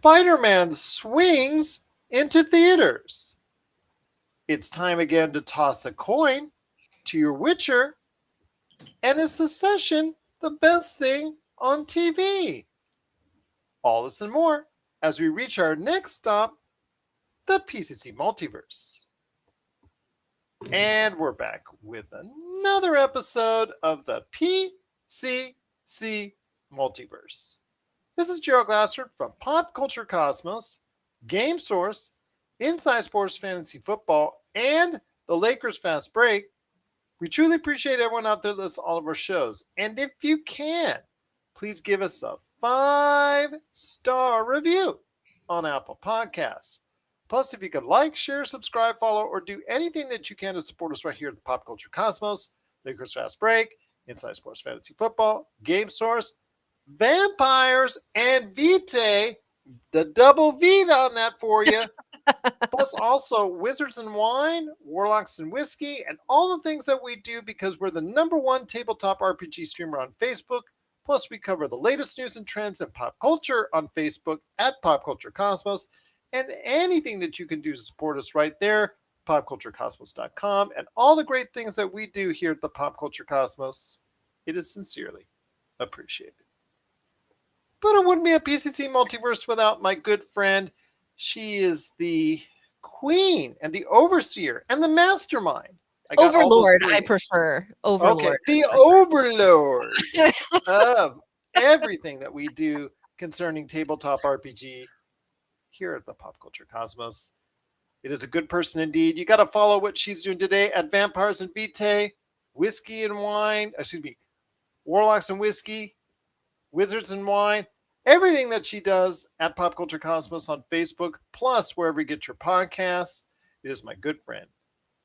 Spider-Man swings into theaters. It's time again to toss a coin to your Witcher. And is the session the best thing on TV? All this and more as we reach our next stop, the PCC Multiverse. And we're back with another episode of the PCC Multiverse. This is Gerald Glassford from Pop Culture Cosmos, Game Source, Inside Sports Fantasy Football, and the Lakers Fast Break. We truly appreciate everyone out there that listens to all of our shows. And if you can, please give us a 5-star review on Apple Podcasts. Plus, if you could like, share, subscribe, follow, or do anything that you can to support us right here at the Pop Culture Cosmos, Lakers Fast Break, Inside Sports Fantasy Football, Game Source, Vampires, and Vitae, the double V on that for you. Plus also Wizards and Wine, Warlocks and Whiskey, and all the things that we do because we're the #1 tabletop RPG streamer on Facebook. Plus we cover the latest news and trends in pop culture on Facebook at Pop Culture Cosmos. And anything that you can do to support us right there, popculturecosmos.com, and all the great things that we do here at the Pop Culture Cosmos, it is sincerely appreciated. But it wouldn't be a PCC Multiverse without my good friend. She is the queen and the overseer and the mastermind. Overlord, I prefer. Overlord. Okay, the overlord of everything that we do concerning tabletop RPG here at the Pop Culture Cosmos. It is a good person indeed. You got to follow what she's doing today at Vampires and Vitae, Whiskey and Wine, Warlocks and Whiskey, Wizards and Wine, everything that she does at Pop Culture Cosmos on Facebook, plus wherever you get your podcasts. It is my good friend.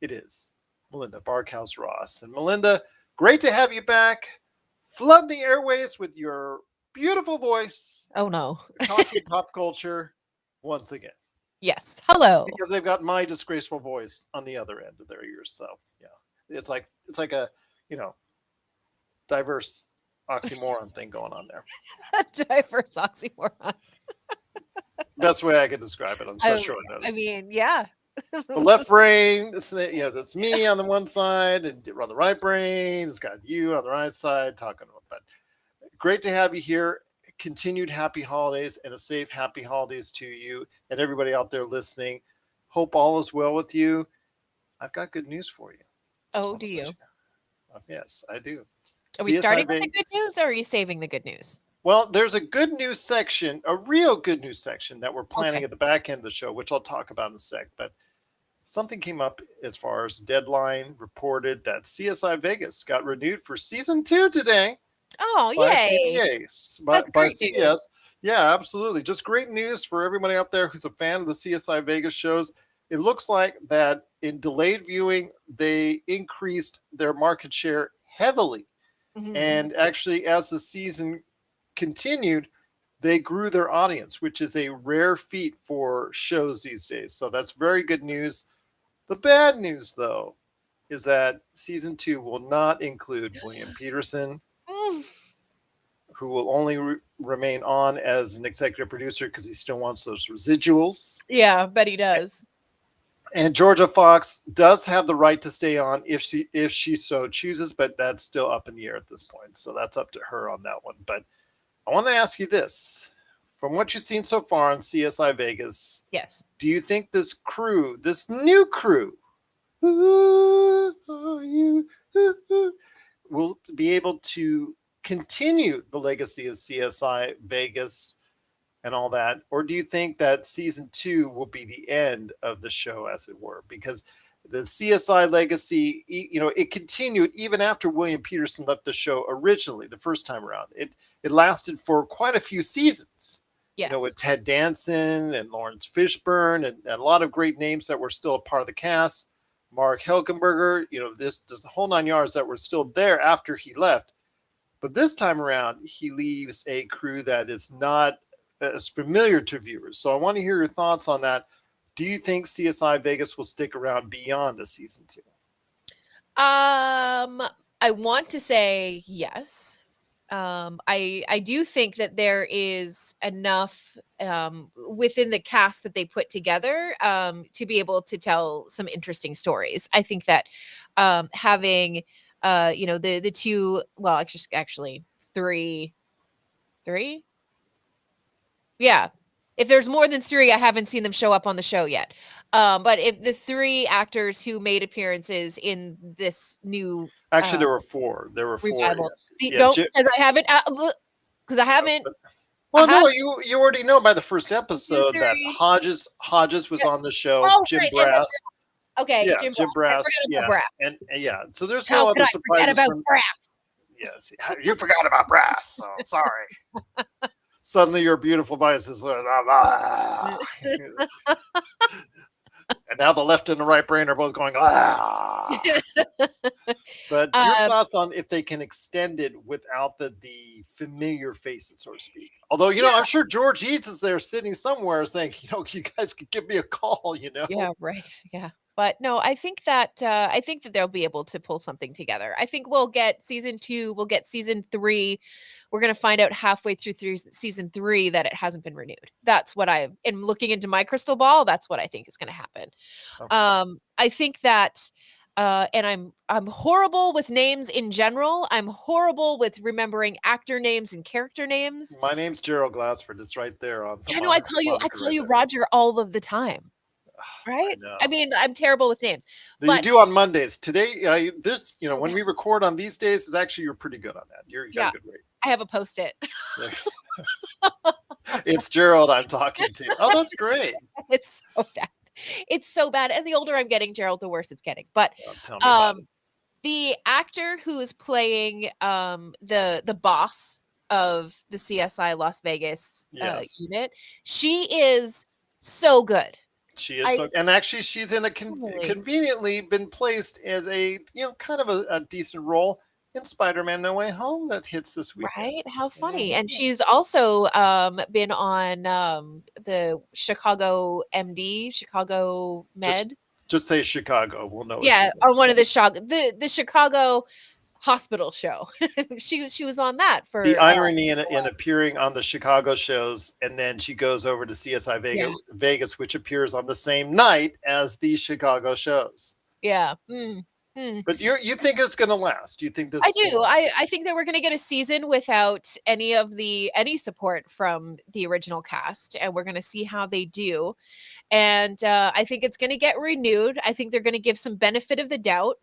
It is Melinda Barkhouse Ross. And Melinda, great to have you back. Flood the airways with your beautiful voice. Oh, no. Talking pop culture once again. Yes. Hello. Because they've got my disgraceful voice on the other end of their ears. So, yeah. It's like a, diverse oxymoron thing going on there. A diverse oxymoron. Best way I could describe it on such short notice. I mean, yeah. The left brain, that's me on the one side, and on the right brain, it's got you on the right side talking about that. Great to have you here. Continued happy holidays and a safe happy holidays to you and everybody out there listening. Hope all is well with you. I've got good news for you. Oh, do you? Yes, I do. Are we starting with the good news or are you saving the good news? Well, there's a good news section, a real good news section that we're planning at the back end of the show, which I'll talk about in a sec. But something came up as far as Deadline reported that CSI Vegas got renewed for season 2 today. Oh, yay. By CBS. Yeah, absolutely. Just great news for everybody out there who's a fan of the CSI Vegas shows. It looks like that in delayed viewing, they increased their market share heavily. Mm-hmm. And actually, as the season continued, they grew their audience, which is a rare feat for shows these days. So that's very good news. The bad news, though, is that season 2 will not include William Peterson, who will only remain on as an executive producer because he still wants those residuals. Yeah, but he does. And Georgia Fox does have the right to stay on if she so chooses, but that's still up in the air at this point. So that's up to her on that one. But I want to ask you this. From what you've seen so far on CSI Vegas, yes, do you think this crew, this new crew, will be able to continue the legacy of CSI Vegas and all that? Or do you think that season 2 will be the end of the show, as it were? Because the CSI legacy, it continued even after William Peterson left the show originally, the first time around. It lasted for quite a few seasons. Yes. With Ted Danson and Lawrence Fishburne and a lot of great names that were still a part of the cast. Mark Helgenberger, this the whole 9 yards that were still there after he left. But this time around, he leaves a crew that is not as familiar to viewers. So I want to hear your thoughts on that. Do you think CSI Vegas will stick around beyond the season 2? I want to say yes. I do think that there is enough within the cast that they put together to be able to tell some interesting stories. I think that having the two, well, actually three, yeah. If there's more than three, I haven't seen them show up on the show yet. But if the three actors who made appearances in this new Actually, there were four. There were four. revival, see, Yeah. don't because I haven't because I haven't. I Well, no, haven't you already know by the first seen episode that three. Hodges was Yeah. on the show. Oh, Jim right, and then Brass. okay, Yeah, Jim Jim Brass. I Brass. forgot about Yeah, Brass. and yeah. So there's How no could other I forget surprises about from. Brass? Yes, you forgot about Brass. So sorry. Suddenly, your beautiful voice is. And now the left and the right brain are both going. But your thoughts on if they can extend it without the familiar faces, so to speak? Although, I'm sure George Eads is there sitting somewhere saying, you guys could give me a call, Yeah, right. Yeah. But no, I think that they'll be able to pull something together. I think we'll get season 2, we'll get season 3. We're going to find out halfway through season 3 that it hasn't been renewed. That's what I am looking into my crystal ball. That's what I think is going to happen. Okay. I think that and I'm horrible with names in general. I'm horrible with remembering actor names and character names. My name's Gerald Glassford. It's right there on the I know I monitor call right you there. Roger all of the time. I Right? know. I mean, I'm terrible with names. You But do on Mondays. Today, so when bad. we record on these days, is actually you're pretty good on that. You got Yeah, a good rate. I have a Post-it. It's Gerald I'm talking to. Oh, that's great. It's so bad. It's so bad, and the older I'm getting, Gerald, the worse it's getting. But, Tell me about it. the actor who is playing, the boss of the CSI Las Vegas, Yes. unit, she is so good. She is I so, and actually, she's in a totally conveniently been placed as a kind of a decent role in Spider-Man: No Way Home that hits this weekend. Right? How funny. And Mhm. she's also, been on, the Chicago MD, Chicago Just Med. just say Chicago. We'll know what Yeah, you on one of the Chicago hospital show. She was on that The for, irony in appearing on the Chicago shows, and then she goes over to CSI yeah, Vegas, which appears on the same night as the Chicago shows. yeah. But you think it's going to last? You think I this? do. I think that we're gonna get a season without any support from the original cast, and we're gonna see how they do. And, I think it's gonna get renewed. I think they're gonna give some benefit of the doubt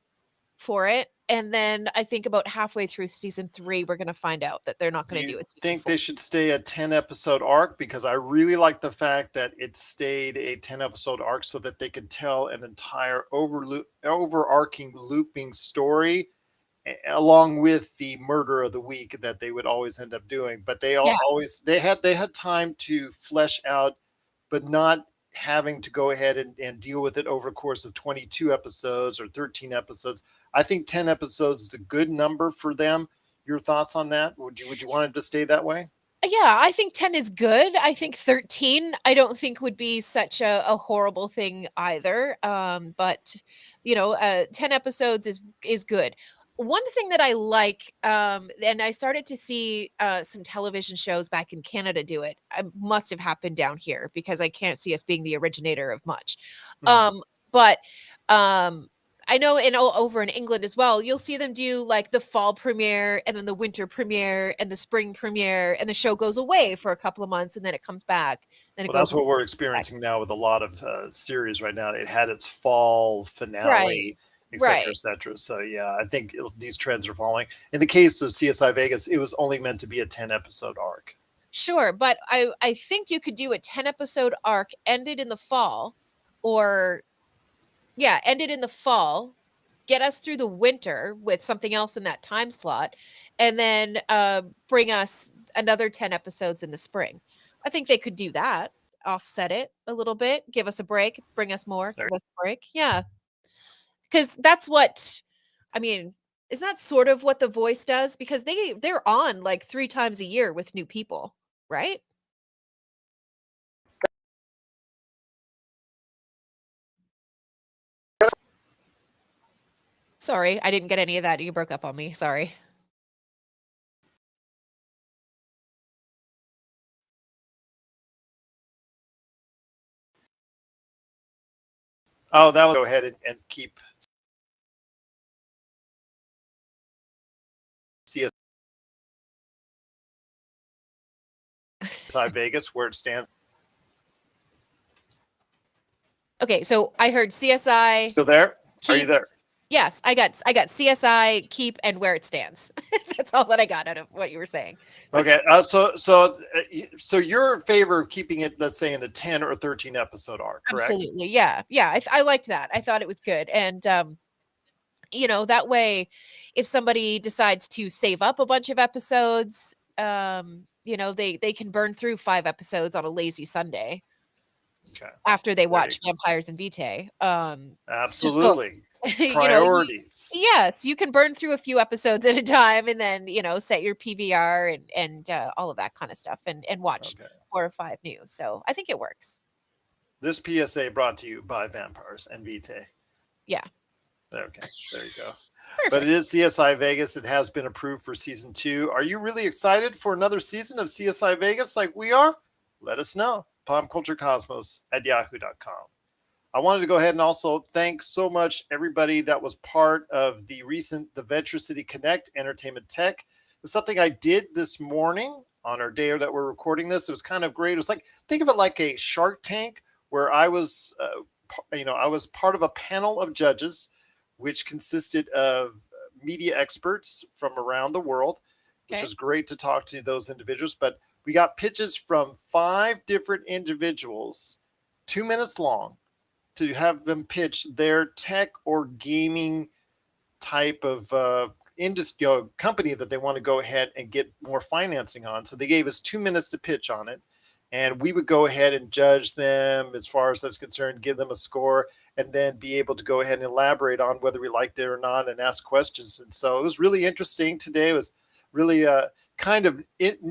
for it, and then I think about halfway through season 3, we're gonna find out that they're not Do gonna you do a season think 4. they should stay a 10-episode arc? Because I really like the fact that it stayed a 10-episode arc so that they could tell an entire overarching looping story along with the murder of the week that they would always end up doing. But they Yeah, always they had time to flesh out, but not having to go ahead and deal with it over a course of 22 episodes or 13 episodes. I think 10 episodes is a good number for them. Your thoughts on that? Would you want it to stay that way? yeah, I think 10 is good. I think 13, I don't think would be such a horrible thing either. But 10 episodes is good. One thing that I like, and I started to see some television shows back in Canada do it. I must have happened down here because I can't see us being the originator of much. Mhm. But I know over in England as well, you'll see them do like the fall premiere and then the winter premiere and the spring premiere, and the show goes away for a couple of months and then it comes back. Then it Well, goes that's away. what we're Back. experiencing now with a lot of series right now. It had its fall Right. finale, et cetera, Right. et cetera. So yeah, I think these trends are following. In the case of CSI Vegas, it was only meant to be a 10-episode arc. Sure, but I think you could do a 10 episode arc ended in the fall, or yeah, ended in the fall, get us through the winter with something else in that time slot, and then bring us another 10 episodes in the spring. I think they could do that, offset it a little bit, give us a break, bring us more, There. give us a break. Yeah. Because that's what, I mean, is that sort of what The Voice does? Because they're on like 3 times a year with new people, right? Sorry, I didn't get any of that. You broke up on me. Sorry. Oh, that was go ahead and keep CSI Vegas where it stands. Okay, so I heard CSI. Still there? Are you Keep. there? Yes, I got CSI, keep, and where it stands. That's all that I got out of what you were saying. Okay. So you're in favor of keeping it, let's say, in a 10 or 13 episode arc, correct? Absolutely. Yeah. Yeah. I liked that. I thought it was good. And, that way, if somebody decides to save up a bunch of episodes, they can burn through 5 episodes on a lazy Sunday Okay. after they There you watch Vampires and Vitae. So, Absolutely. you know, you, Priorities. yes, you can burn through a few episodes at a time and then, set your PVR and all of that kind of stuff and watch Okay. 4 or 5 new. So I think it works. This PSA brought to you by Vampires and Vitae. Yeah. Okay. There you go. Perfect. But it is CSI Vegas. It has been approved for season 2. Are you really excited for another season of CSI Vegas like we are? Let us know. popculturecosmos@yahoo.com. I wanted to go ahead and also thank so much everybody that was part of the recent the Venture City Connect Entertainment Tech. It's something I did this morning on our day that we're recording this. It was kind of great. It was like, think of it like a Shark Tank where I was, I was part of a panel of judges, which consisted of media experts from around the world, which Okay. was great to talk to those individuals. But we got pitches from 5 different individuals, 2 minutes long, to have them pitch their tech or gaming type of industry company that they want to go ahead and get more financing on. So they gave us 2 minutes to pitch on it, and we would go ahead and judge them as far as that's concerned, give them a score, and then be able to go ahead and elaborate on whether we liked it or not and ask questions. And so it was really interesting today. It was really kind of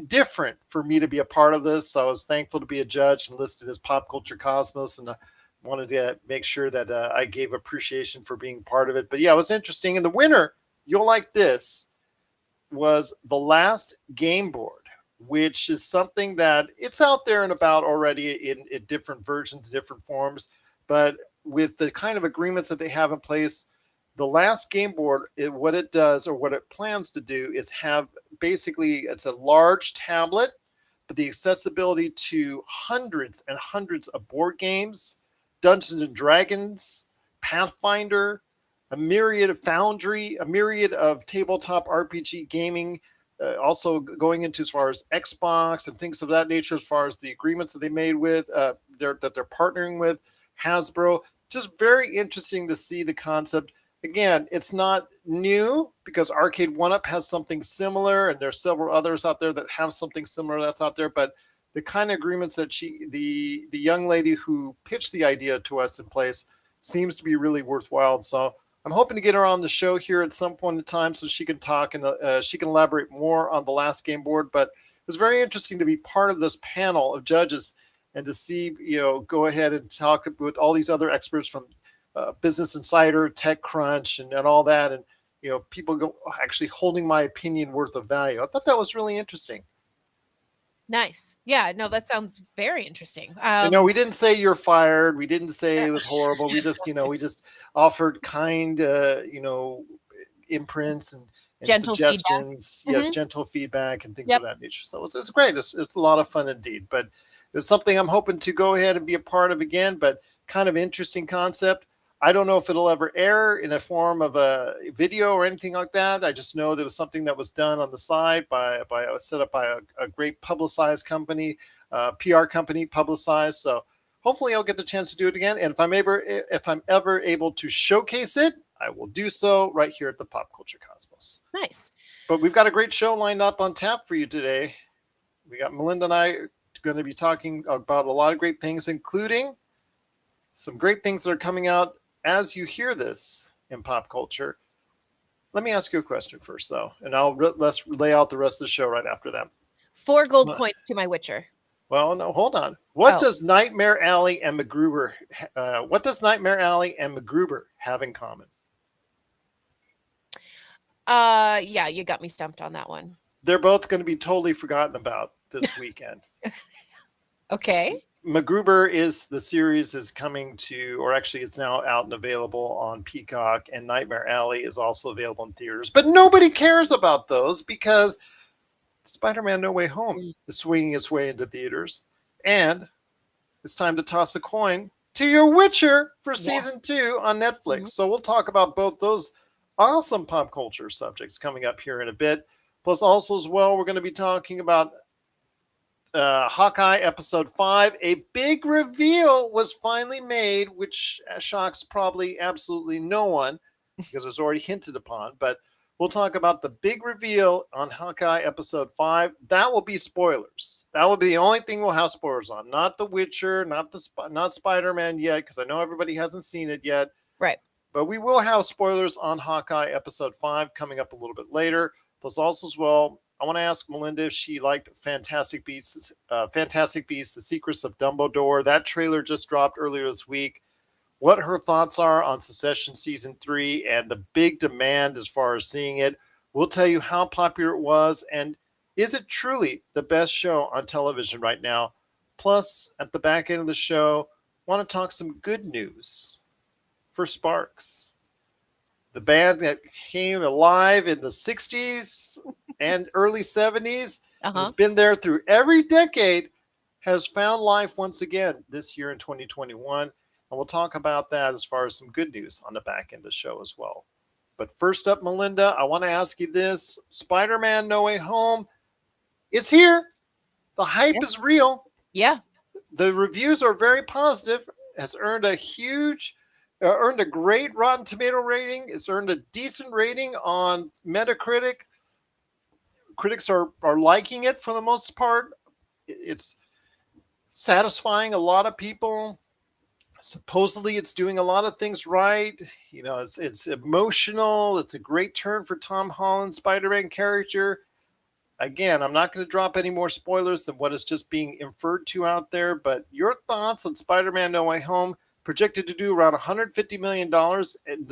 different for me to be a part of this. So I was thankful to be a judge and listed as Pop Culture Cosmos, and wanted to make sure that I gave appreciation for being part of it. But yeah, it was interesting. And the winner, you'll like this, was The Last Game Board, which is something that it's out there and about already in different versions, different forms. But with the kind of agreements that they have in place, The Last Game Board, what it does or what it plans to do is have basically it's a large tablet, but the accessibility to hundreds and hundreds of board games, Dungeons and Dragons, Pathfinder, a myriad of Foundry, a myriad of tabletop RPG gaming, also going into as far as Xbox and things of that nature, as far as the agreements that they made with that they're partnering with Hasbro. Just very interesting to see the concept. Again, it's not new because Arcade 1-Up has something similar, and there's several others out there that have something similar that's out there. But the kind of agreements that the young lady who pitched the idea to us in place seems to be really worthwhile. So I'm hoping to get her on the show here at some point in time so she can talk and she can elaborate more on The Last Game Board. But it was very interesting to be part of this panel of judges and to see, go ahead and talk with all these other experts from Business Insider, TechCrunch, and all that. And, people go actually holding my opinion worth of value. I thought that was really interesting. Nice. Yeah, no, that sounds very interesting. We didn't say you're fired. We didn't say it was horrible. We just, we just offered kind, imprints and Gentle suggestions. feedback. Yes, Mhm. gentle feedback and things Yep. of that nature. So it's great. It's a lot of fun indeed. But it's something I'm hoping to go ahead and be a part of again. But kind of interesting concept. I don't know if it'll ever air in a form of a video or anything like that. I just know there was something that was done on the side by set up by a great publicized company, PR company publicized. So hopefully I'll get the chance to do it again. And if I'm ever able to showcase it, I will do so right here at the Pop Culture Cosmos. Nice. But we've got a great show lined up on tap for you today. We got Melinda and I going to be talking about a lot of great things, including some great things that are coming out as you hear this in pop culture. Let me ask you a question first, though, and let's lay out the rest of the show right after that. 4 gold coins to my Witcher. Well, no, hold on. What does Nightmare Alley and MacGruber? Have in common? Yeah, you got me stumped on that one. They're both going to be totally forgotten about this weekend. Okay. MacGruber is the series is coming to, or actually it's now out and available on Peacock, and Nightmare Alley is also available in theaters. But nobody cares about those because Spider-Man No Way Home is swinging its way into theaters. And it's time to toss a coin to your Witcher for season 2 on Netflix. So we'll talk about both those awesome pop culture subjects coming up here in a bit. Plus, also as well, we're going to be talking about Hawkeye episode 5. A big reveal was finally made, which shocks probably absolutely no one because it's already hinted upon. But we'll talk about the big reveal on Hawkeye episode 5. That will be spoilers. That will be the only thing we'll have spoilers on. Not The Witcher, not Spider-Man yet, because I know everybody hasn't seen it yet. Right. But we will have spoilers on Hawkeye episode 5 coming up a little bit later. Plus, also as well, I want to ask Melinda if she liked Fantastic Beasts, The Secrets of Dumbledore. That trailer just dropped earlier this week. What her thoughts are on Succession Season 3 and the big demand as far as seeing it. We'll tell you how popular it was and is it truly the best show on television right now. Plus, at the back end of the show, want to talk some good news for Sparks. The band that came alive in the 60s and early 70s, has been there through every decade, has found life once again this year in 2021. And we'll talk about that as far as some good news on the back end of the show as well. But first up, Melinda, I want to ask you this. Spider-Man No Way Home, it's here. The hype is real. Yeah. The reviews are very positive. Has earned a great Rotten Tomato rating. It's earned a decent rating on Metacritic. Critics are liking it for the most part. It's satisfying a lot of people. Supposedly it's doing a lot of things right. You know, it's emotional. It's a great turn for Tom Holland's Spider-Man character. Again, I'm not going to drop any more spoilers than what is just being inferred to out there, but your thoughts on Spider-Man No Way Home, projected to do around $150 million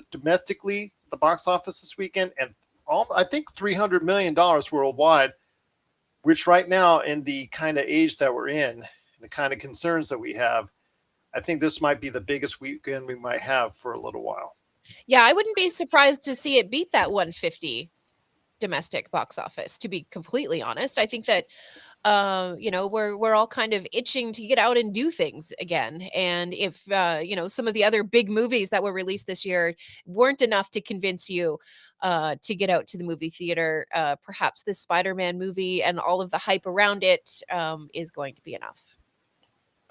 domestically at the box office this weekend, and I think $300 million worldwide, which right now in the kind of age that we're in, the kind of concerns that we have, I think this might be the biggest weekend we might have for a little while. Yeah, I wouldn't be surprised to see it beat that 150 domestic box office, to be completely honest. I think that we're all kind of itching to get out and do things again. And if some of the other big movies that were released this year weren't enough to convince you to get out to the movie theater, perhaps this Spider-Man movie and all of the hype around it is going to be enough.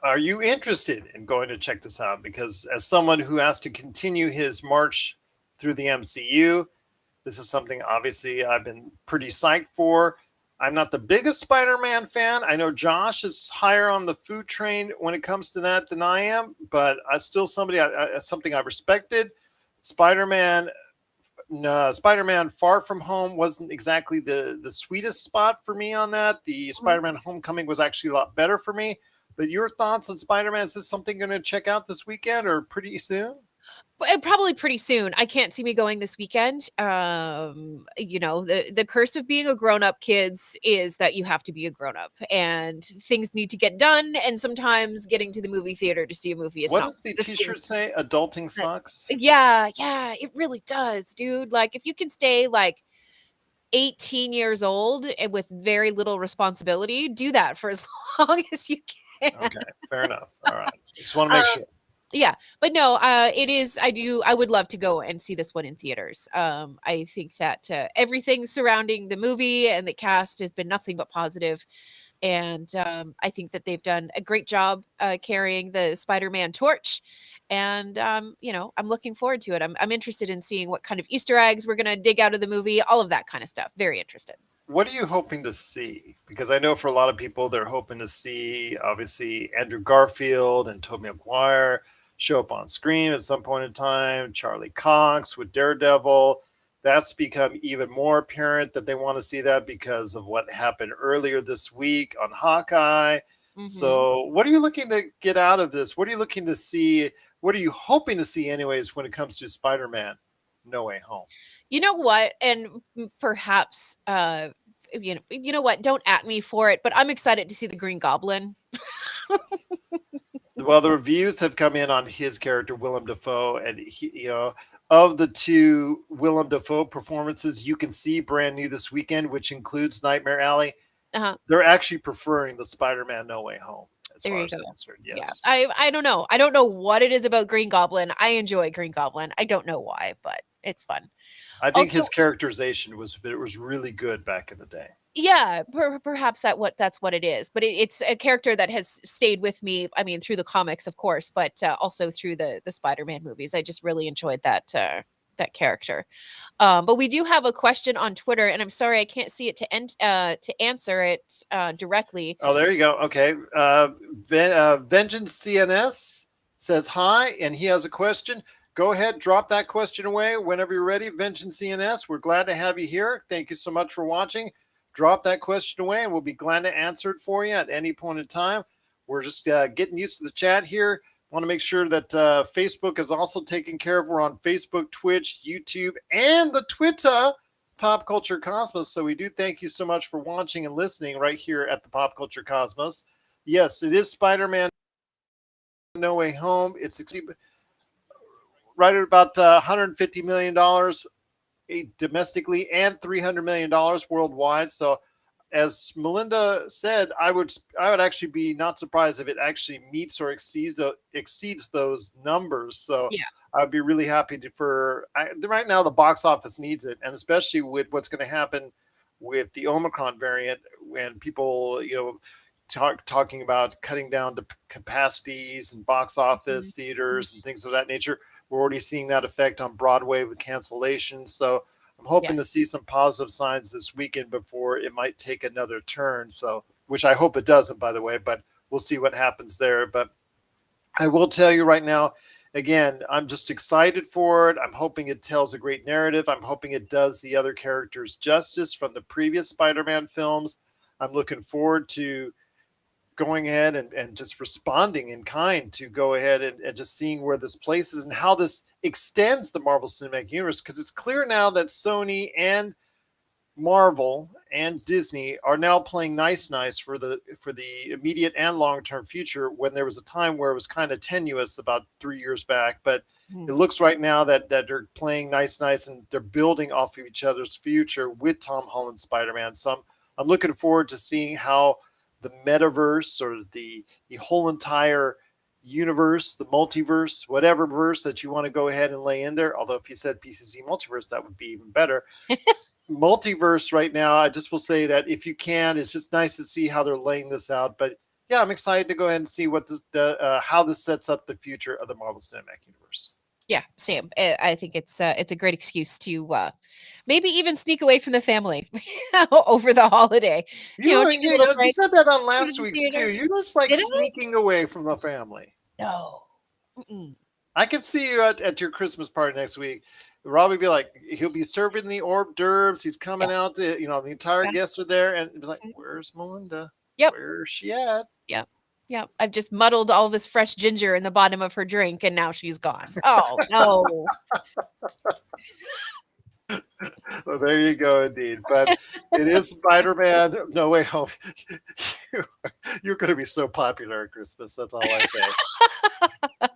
Are you interested in going to check this out? Because as someone who has to continue his march through the MCU, this is something obviously I've been pretty psyched for. I'm not the biggest Spider-Man fan. I know Josh is higher on the food train when it comes to that than I am, but I still something I respected. Spider-Man Far From Home wasn't exactly the sweetest spot for me on that. The Spider-Man Homecoming was actually a lot better for me. But your thoughts on Spider-Man? Is this something you're going to check out this weekend or pretty soon? Probably pretty soon. I can't see me going this weekend. The curse of being a grown-up, kids, is that you have to be a grown-up and things need to get done. And sometimes getting to the movie theater to see a movie is what not. Does the t-shirt say? Adulting sucks? Yeah, it really does, dude. Like, if you can stay like 18 years old and with very little responsibility, do that for as long as you can. Okay, fair enough. All right. Just want to make sure. Yeah, but no, I would love to go and see this one in theaters. I think that everything surrounding the movie and the cast has been nothing but positive. And I think that they've done a great job carrying the Spider-Man torch. And, I'm looking forward to it. I'm interested in seeing what kind of Easter eggs we're going to dig out of the movie, all of that kind of stuff. Very interested. What are you hoping to see? Because I know for a lot of people, they're hoping to see, obviously, Andrew Garfield and Tobey Maguire show up on screen at some point in time. Charlie Cox with Daredevil. That's become even more apparent that they want to see that because of what happened earlier this week on Hawkeye. Mm-hmm. So what are you looking to get out of this? What are you looking to see? What are you hoping to see anyways when it comes to Spider-Man No Way Home? You know what? And perhaps, you know what? Don't at me for it, but I'm excited to see the Green Goblin. Well, the reviews have come in on his character, Willem Dafoe, and of the two Willem Dafoe performances you can see brand new this weekend, which includes Nightmare Alley. They're actually preferring the Spider-Man No Way Home as There far you as go. I'm concerned. Yeah, Yes. I don't know. I don't know what it is about Green Goblin. I enjoy Green Goblin. I don't know why, but it's fun. I think Also, his characterization was really good back in the day. yeah, perhaps that's what it is. But it's a character that has stayed with me. I mean, through the comics, of course, but also through the Spider-Man movies. I just really enjoyed that character. But we do have a question on Twitter, and I'm sorry I can't see it to answer it directly. Oh, there you go. Okay. Vengeance CNS says hi, and he has a question. Go ahead, drop that question away whenever you're ready. Vengeance CNS, we're glad to have you here. Thank you so much for watching. Drop that question away, and we'll be glad to answer it for you at any point in time. We're just getting used to the chat here. Want to make sure that Facebook is also taken care of. We're on Facebook, Twitch, YouTube, and the Twitter, Pop Culture Cosmos. So we do thank you so much for watching and listening right here at the Pop Culture Cosmos. Yes, it is Spider-Man No Way Home. It's right at about $150 million domestically and $300 million worldwide. So as Melinda said, I would actually be not surprised if it actually meets or exceeds those numbers. So Yeah. I'd be really happy right now the box office needs it, and especially with what's going to happen with the Omicron variant, when people talking about cutting down to capacities and box office theaters and things of that nature. We're already seeing that effect on Broadway with cancellations. So I'm hoping to see some positive signs this weekend before it might take another turn. So, which I hope it doesn't, by the way, but we'll see what happens there. But I will tell you right now, again, I'm just excited for it. I'm hoping it tells a great narrative. I'm hoping it does the other characters justice from the previous Spider-Man films. I'm looking forward to going ahead and just responding in kind to go ahead and just seeing where this places and how this extends the Marvel Cinematic Universe, because it's clear now that Sony and Marvel and Disney are now playing nice for the immediate and long-term future, when there was a time where it was kind of tenuous about 3 years back. But it looks right now that they're playing nice and they're building off of each other's future with Tom Holland's Spider-Man. So I'm looking forward to seeing how the metaverse, or the whole entire universe, the multiverse, whatever verse that you want to go ahead and lay in there. Although if you said PCC multiverse, that would be even better. Multiverse right now, I just will say that if you can, it's just nice to see how they're laying this out. But yeah, I'm excited to go ahead and see what how this sets up the future of the Marvel Cinematic Universe. Yeah, Sam. I think it's a great excuse to maybe even sneak away from the family over the holiday. You said that on last week's theater. too. You just like sneaking away from the family. No. Mm-mm. I can see you at your Christmas party next week. Robbie be like, he'll be serving the hors d'oeuvres. He's coming out to, the entire guests are there, and be like, where's Melinda? Yep. Where's she at? Yep. Yep. I've just muddled all this fresh ginger in the bottom of her drink, and now she's gone. Oh no. Well, there you go, indeed. But it is Spider-Man No Way Home. You're going to be so popular at Christmas. That's all I say.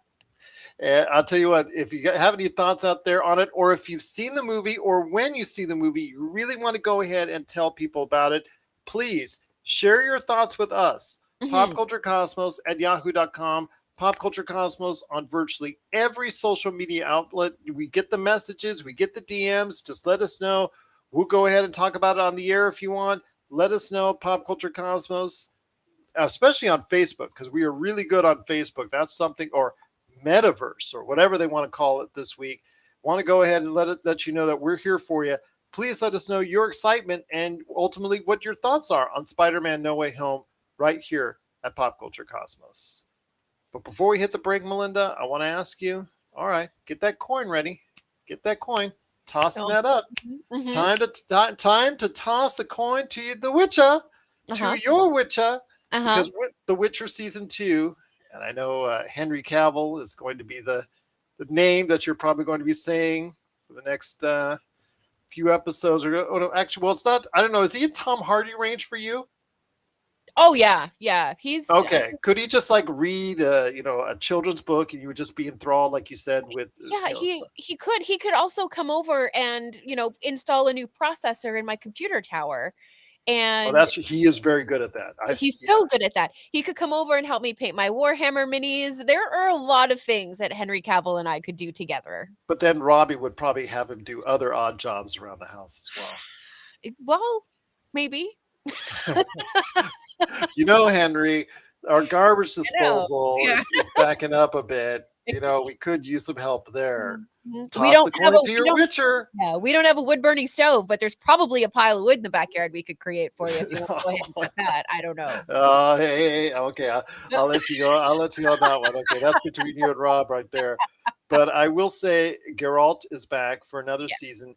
And I'll tell you what, if you have any thoughts out there on it, or if you've seen the movie, or when you see the movie, you really want to go ahead and tell people about it, please share your thoughts with us. PopCultureCosmos at yahoo.com. Pop Culture Cosmos on virtually every social media outlet. We get the messages, we get the DMs. Just let us know. We'll go ahead and talk about it on the air if you want. Let us know, Pop Culture Cosmos, especially on Facebook, because we are really good on Facebook. That's something, or Metaverse, or whatever they want to call it this week. Want to go ahead and let you know that we're here for you. Please let us know your excitement and ultimately what your thoughts are on Spider-Man No Way Home right here at Pop Culture Cosmos. But before we hit the break, Melinda, I want to ask you, all right, get that coin ready. Get that coin. Tossing that up. Time to toss the coin to the Witcher, to your Witcher, because with The Witcher Season 2, and I know Henry Cavill is going to be the name that you're probably going to be saying for the next few episodes. Or actually, well, it's not. I don't know. Is he in Tom Hardy range for you? Oh yeah, yeah. He's Okay. Could he just like read, a children's book, and you would just be enthralled, like you said, with, yeah, he could also come over and, install a new processor in my computer tower. oh, And he is very good at that. he's Yeah. so good at that. He could come over and help me paint my Warhammer minis. There are a lot of things that Henry Cavill and I could do together. But then Robbie would probably have him do other odd jobs around the house as well. Well, maybe. Henry, our garbage I know. disposal Yeah. is backing up a bit. We could use some help there. Mhm. We Toss don't the have coin a to we your don't Witcher. yeah, we don't have a wood burning stove, but there's probably a pile of wood in the backyard we could create for you if you want to go ahead and cut that. I don't know. Hey, okay. I'll let you go. I'll let you go on that one. Okay, that's between you and Rob right there. But I will say, Geralt is back for another Yes. season.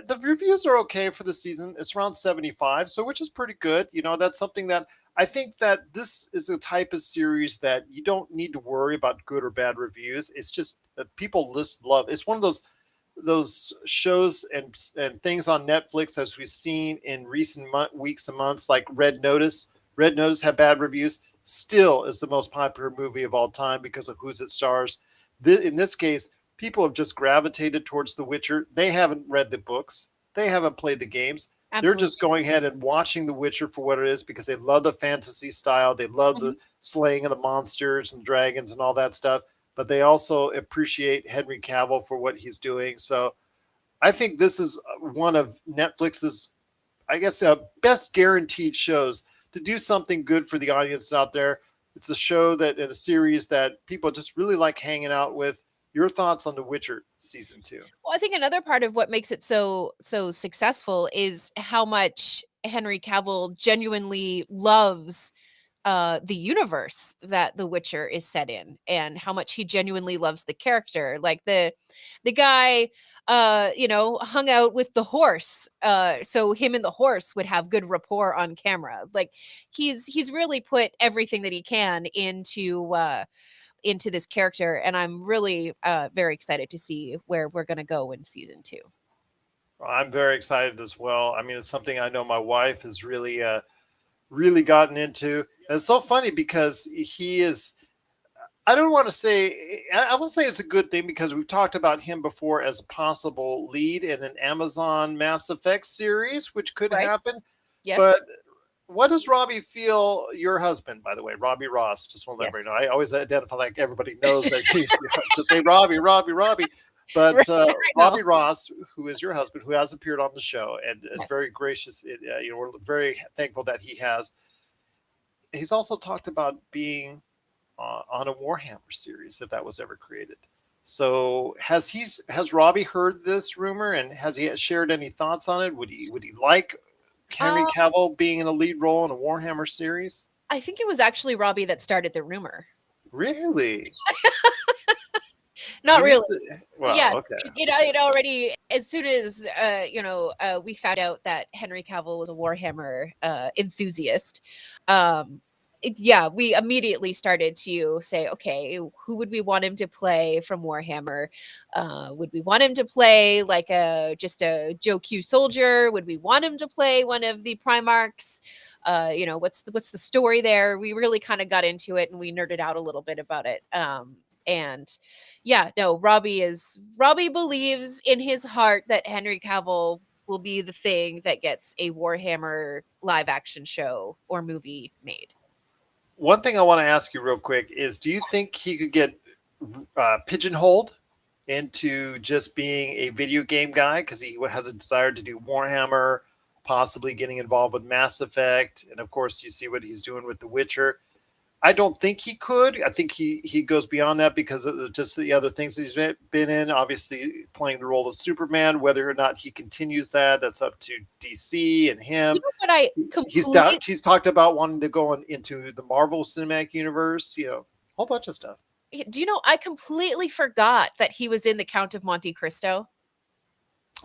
The reviews are okay for the season. It's around 75, so which is pretty good. That's something that I think that this is a type of series that you don't need to worry about good or bad reviews. It's just that people love. It's one of those shows and things on Netflix, as we've seen in recent weeks and months, like Red Notice. Red Notice had bad reviews. Still is the most popular movie of all time because of who's it stars. In this case, people have just gravitated towards The Witcher. They haven't read the books. They haven't played the games. They're Absolutely. just going ahead and watching The Witcher for what it is because they love the fantasy style. They love the Mhm. slaying of the monsters and dragons and all that stuff. But they also appreciate Henry Cavill for what he's doing. So I think this is one of Netflix's, I guess, best guaranteed shows to do something good for the audience out there. It's a show and a series that people just really like hanging out with. Your thoughts on The Witcher season 2? Well, I think another part of what makes it so successful is how much Henry Cavill genuinely loves the universe that The Witcher is set in, and how much he genuinely loves the character. Like the guy hung out with the horse, so him and the horse would have good rapport on camera. Like he's really put everything that he can into this character, and I'm really very excited to see where we're going to go in season 2. I'm very excited as well. I mean, it's something I know my wife has really gotten into. And it's so funny because he is. I don't want to say. I will say it's a good thing because we've talked about him before as a possible lead in an Amazon Mass Effect series, which could Right. happen. Yes. But what does Robbie feel? Your husband, by the way, Robbie Ross. Just want to let Yes. everybody know. I always identify like everybody knows that he's just say Robbie. But Right. Robbie Ross, who is your husband, who has appeared on the show and is Yes. very gracious, we're very thankful that he has. He's also talked about being on a Warhammer series if that was ever created. So has Robbie heard this rumor and has he shared any thoughts on it? Would he like Henry Uh, Cavill being in a lead role in a Warhammer series? I think it was actually Robbie that started the rumor. Really? Not He needs really. to, well, Yes, okay. it already, as soon as we found out that Henry Cavill was a Warhammer enthusiast, yeah, we immediately started to say, okay, who would we want him to play from Warhammer? Would we want him to play like just a Joe Q soldier? Would we want him to play one of the Primarchs? What's the story there? We really kind of got into it and we nerded out a little bit about it. And yeah, no, Robbie believes in his heart that Henry Cavill will be the thing that gets a Warhammer live action show or movie made. One thing I want to ask you real quick is, do you think he could get pigeonholed into just being a video game guy because he has a desire to do Warhammer, possibly getting involved with Mass Effect, and of course you see what he's doing with The Witcher. I don't think he could. I think he goes beyond that because of just the other things that he's been in. Obviously, playing the role of Superman. Whether or not he continues that's up to DC and You him. know what I He's completely he's talked about wanting to go into the Marvel Cinematic Universe. A whole bunch of stuff. do you know I completely forgot that he was in The Count of Monte Cristo.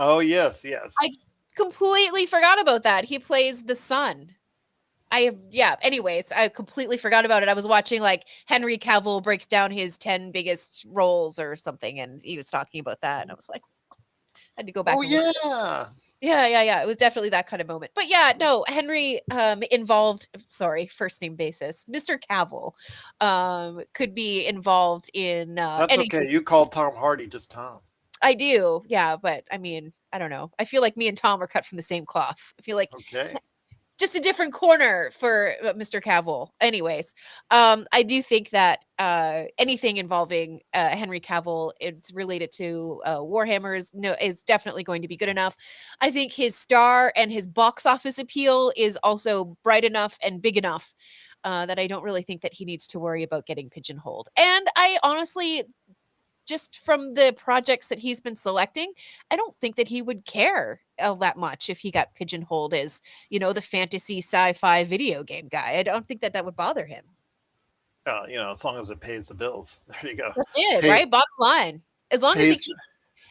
Oh yes, yes. I completely forgot about that. He plays the son. Yeah, anyways, I completely forgot about it. I was watching like Henry Cavill breaks down his 10 biggest roles or something, and he was talking about that, and I was like, I had to go back Oh and look. yeah. Yeah. It was definitely that kind of moment. But yeah, no, Henry involved, sorry, first name basis. Mr. Cavill could be involved in That's anything. okay. You called Tom Hardy just Tom. I do. Yeah, but I mean, I don't know. I feel like me and Tom are cut from the same cloth. I feel like Okay. just a different corner for Mr. Cavill. Anyways, I do think that anything involving Henry Cavill, it's related to Warhammers, no, is definitely going to be good enough. I think his star and his box office appeal is also bright enough and big enough that I don't really think that he needs to worry about getting pigeonholed. And I honestly, just from the projects that he's been selecting, I don't think that he would care all that much if he got pigeonholed as, the fantasy sci-fi video game guy. I don't think that that would bother him. As long as it pays the bills. There you go. That's it, Pay, right? Bottom line. pays,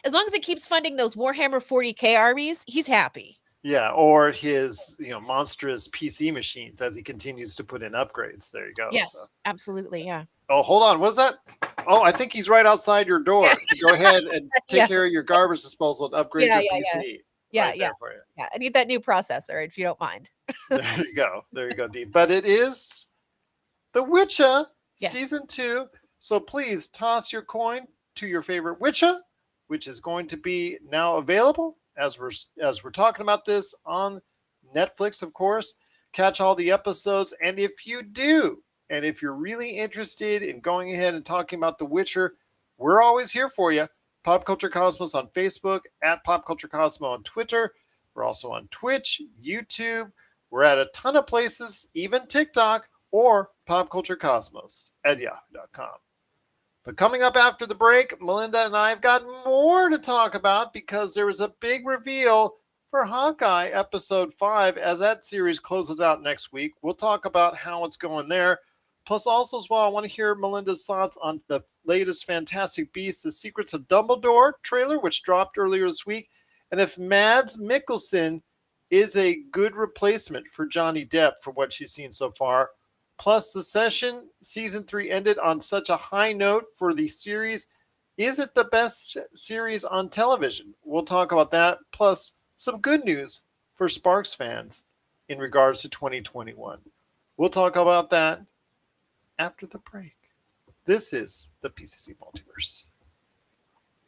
As long as it keeps funding those Warhammer 40K armies, he's happy. yeah, or his monstrous PC machines as he continues to put in upgrades. There you go. So. Yes, absolutely. Yeah. Oh, hold on. What's that? Oh, I think he's right outside your door. Go ahead and take Yeah. care of your garbage disposal and upgrade Yeah, your yeah, PC. Yeah, Right yeah. there for you. Yeah. I need that new processor, if you don't mind. There you go. There you go, Dee. But it is The Witcher Yes. Season 2. So please toss your coin to your favorite Witcher, which is going to be now available as we're talking about this on Netflix, of course. Catch all the episodes. And if you do, and if you're really interested in going ahead and talking about The Witcher, we're always here for you. Pop Culture Cosmos on Facebook, at Pop Culture Cosmos on Twitter. We're also on Twitch, YouTube. We're at a ton of places, even TikTok, or popculturecosmos at yahoo.com. But coming up after the break, Melinda and I have got more to talk about because there was a big reveal for Hawkeye Episode 5 as that series closes out next week. We'll talk about how it's going there. Plus, also as well, I want to hear Melinda's thoughts on the latest Fantastic Beasts, The Secrets of Dumbledore trailer, which dropped earlier this week, and if Mads Mikkelsen is a good replacement for Johnny Depp from what she's seen so far. Plus, Succession Season 3 ended on such a high note for the series. Is it the best series on television? We'll talk about that. Plus, some good news for Sparks fans in regards to 2021. We'll talk about that after the break. This is the PCC Multiverse.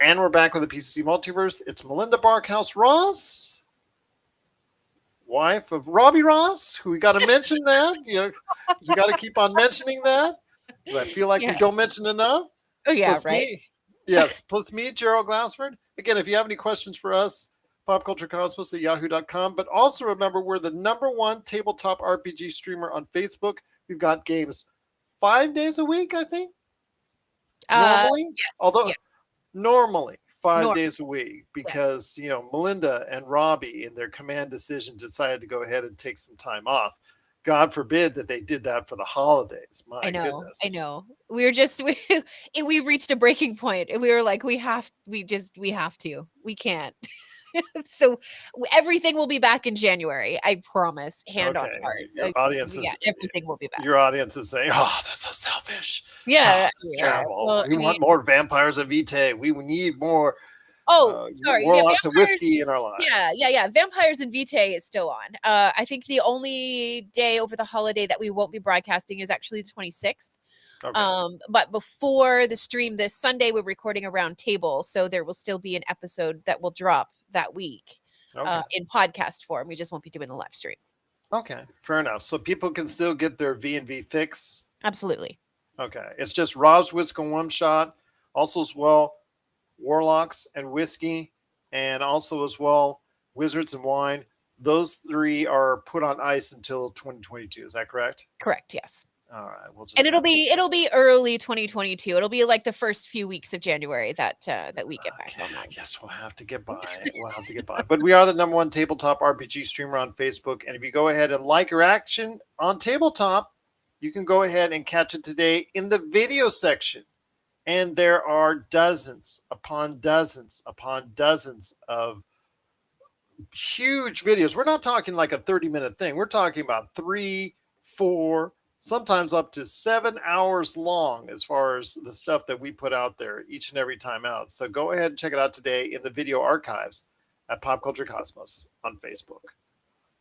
And we're back with the PCC Multiverse. It's Melinda Barkhouse Ross, wife of Robbie Ross, who we got to mention that. We got to keep on mentioning that because I feel like we don't mention enough. Oh, yeah, plus right? Plus me, Gerald Glassford. Again, if you have any questions for us, popculturecosmos at yahoo.com. But also remember, we're the #1 tabletop RPG streamer on Facebook. We've got games 5 days a week, I think. Normally, normally 5 days a week because Melinda and Robbie in their command decision decided to go ahead and take some time off. God forbid that they did that for the holidays. My goodness. I know. We were just we reached a breaking point and we were like, we have to. We can't. So everything will be back in January. I promise. Hand on heart. Your audience is, everything will be back. Your audience is saying, "Oh, that's so selfish. Yeah, that's terrible. Well, we want more vampires and vitae. We need more. Sorry, warlocks and whiskey in our lives." Yeah. Vampires and Vitae is still on. I think the only day over the holiday that we won't be broadcasting is actually the 26th. Okay. But before the stream this Sunday, we're recording a round table, so there will still be an episode that will drop that week in podcast form. We just won't be doing the live stream. Okay, fair enough. So people can still get their V&V fix. Absolutely. Okay, it's just Rob's Whiskey One Shot, also as well Warlocks and Whiskey, and also as well Wizards and Wine. Those 3 are put on ice until 2022. Is that correct? Correct. Yes. All right. And it'll be early 2022. It'll be like the first few weeks of January that we get back online. I guess we'll have to get by. But we are the #1 tabletop RPG streamer on Facebook. And if you go ahead and like our action on tabletop, you can go ahead and catch it today in the video section. And there are dozens upon dozens upon dozens of huge videos. We're not talking like a 30-minute thing. We're talking about 3, 4, sometimes up to 7 hours long as far as the stuff that we put out there each and every time out. So go ahead and check it out today in the video archives at Pop Culture Cosmos on Facebook.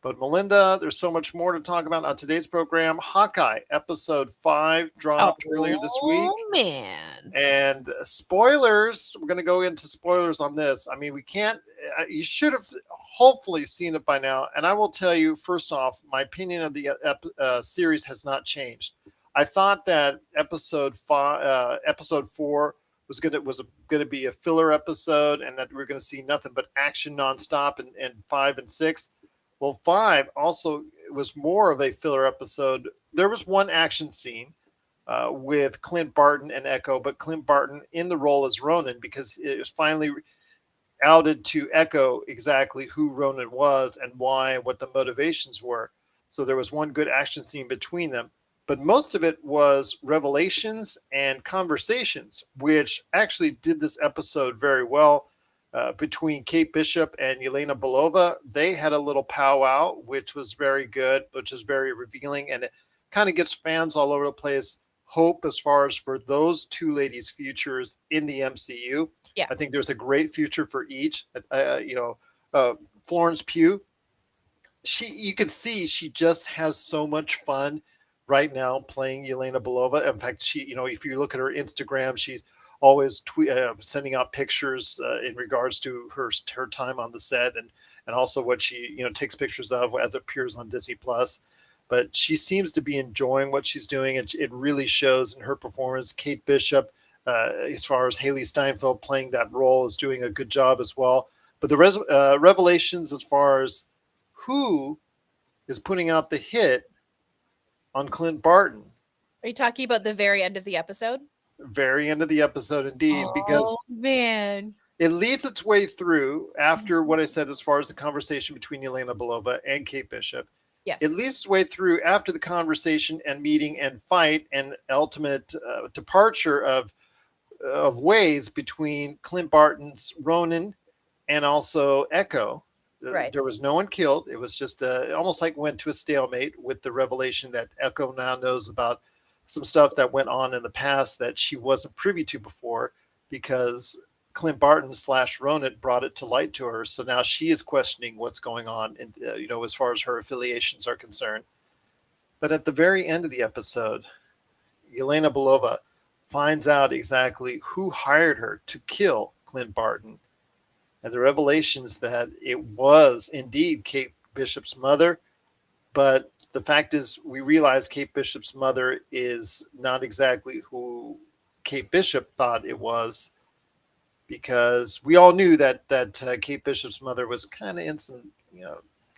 But Melinda, there's so much more to talk about on today's program. Hawkeye episode 5 dropped earlier this week. Oh man. And spoilers, we're going to go into spoilers on this. I mean, we can't, you should have hopefully seen it by now. And I will tell you, first off, my opinion of the series has not changed. I thought that episode 4 was gonna be a filler episode, and that we are gonna see nothing but action nonstop in 5 and 6. Well, 5 also was more of a filler episode. There was one action scene with Clint Barton and Echo, but Clint Barton in the role as Ronan, because it was finally outed to Echo exactly who Ronan was and why, and what the motivations were. So there was one good action scene between them, but most of it was revelations and conversations, which actually did this episode very well. Between Kate Bishop and Yelena Belova, they had a little powwow, which was very good, which is very revealing, and it kind of gives fans all over the place hope as far as for those two ladies' futures in the MCU. Yeah. I think there's a great future for each. Florence Pugh, you can see she just has so much fun right now playing Yelena Belova. In fact, if you look at her Instagram, she's always sending out pictures in regards to her time on the set, and also what she takes pictures of as it appears on Disney Plus. But she seems to be enjoying what she's doing, and it really shows in her performance. Kate Bishop, as far as Haley Steinfeld playing that role, is doing a good job as well. But the revelations as far as who is putting out the hit on Clint Barton. Are you talking about the very end of the episode? Very end of the episode, indeed, because man, it leads its way through after what I said as far as the conversation between Yelena Belova and Kate Bishop. Yes, it leads its way through after the conversation and meeting and fight and ultimate departure of ways between Clint Barton's Ronan and also Echo. Right. There was no one killed. It was just almost like went to a stalemate with the revelation that Echo now knows about some stuff that went on in the past that she wasn't privy to before, because Clint Barton / Ronan brought it to light to her. So now she is questioning what's going on, and as far as her affiliations are concerned. But at the very end of the episode, Yelena Belova finds out exactly who hired her to kill Clint Barton, and the revelations that it was indeed Kate Bishop's mother. But the fact is, we realize Kate Bishop's mother is not exactly who Kate Bishop thought it was, because we all knew that Kate Bishop's mother was kind of in some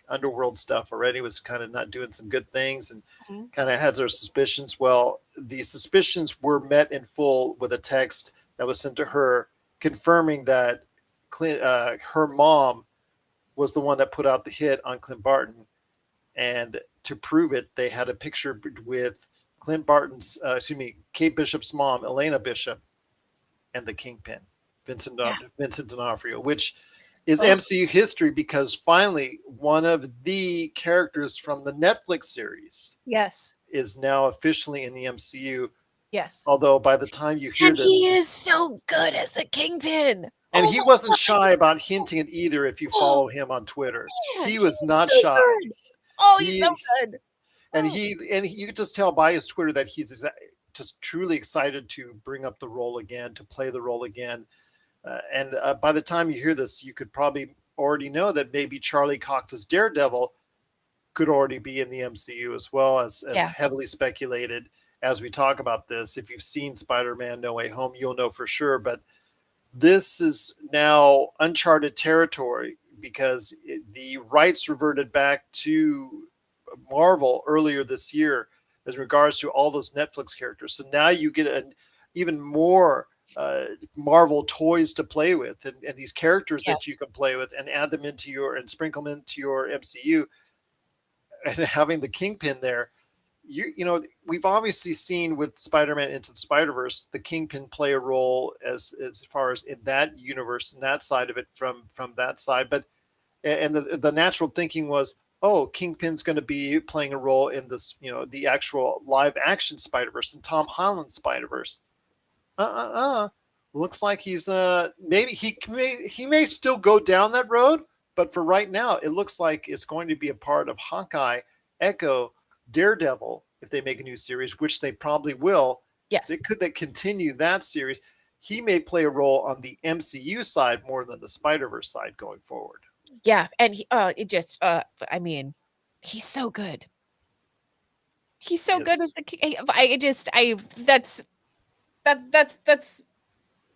underworld stuff already, was kind of not doing some good things, and kind of has her suspicions. Well, the suspicions were met in full with a text that was sent to her confirming that her mom was the one that put out the hit on Clint Barton. And to prove it, they had a picture with Kate Bishop's mom, Elena Bishop, and the Kingpin, Vincent D'Onofrio, which is MCU history, because finally one of the characters from the Netflix series, yes, is now officially in the MCU. Yes. Although by the time you hear this, he is so good as the Kingpin. And he wasn't shy about hinting it either. If you follow him on Twitter, he was not shy. Good. Oh, he's so good. And you could just tell by his Twitter that he's just truly excited to bring up the role again, to play the role again. And by the time you hear this, you could probably already know that maybe Charlie Cox's Daredevil could already be in the MCU as well, as heavily speculated as we talk about this. If you've seen Spider-Man No Way Home, you'll know for sure. But this is now uncharted territory, because the rights reverted back to Marvel earlier this year as regards to all those Netflix characters. So now you get even more Marvel toys to play with, and these characters that you can play with and add them into and sprinkle them into your MCU. And having the Kingpin there, we've obviously seen with Spider-Man Into the Spider-Verse, the Kingpin play a role as far as in that universe and that side of it from that side. But and the natural thinking was, oh, Kingpin's going to be playing a role in this, the actual live action Spider-Verse and Tom Holland's Spider-Verse. Looks like he's maybe he may still go down that road, But for right now, it looks like it's going to be a part of Hawkeye, Echo, Daredevil. If they make a new series, which they probably will, Yes. they continue that series. He may play a role on the MCU side more than the Spider-Verse side going forward. Yeah, and it just I mean, he's so good. He's so good Yes. as the I just I that's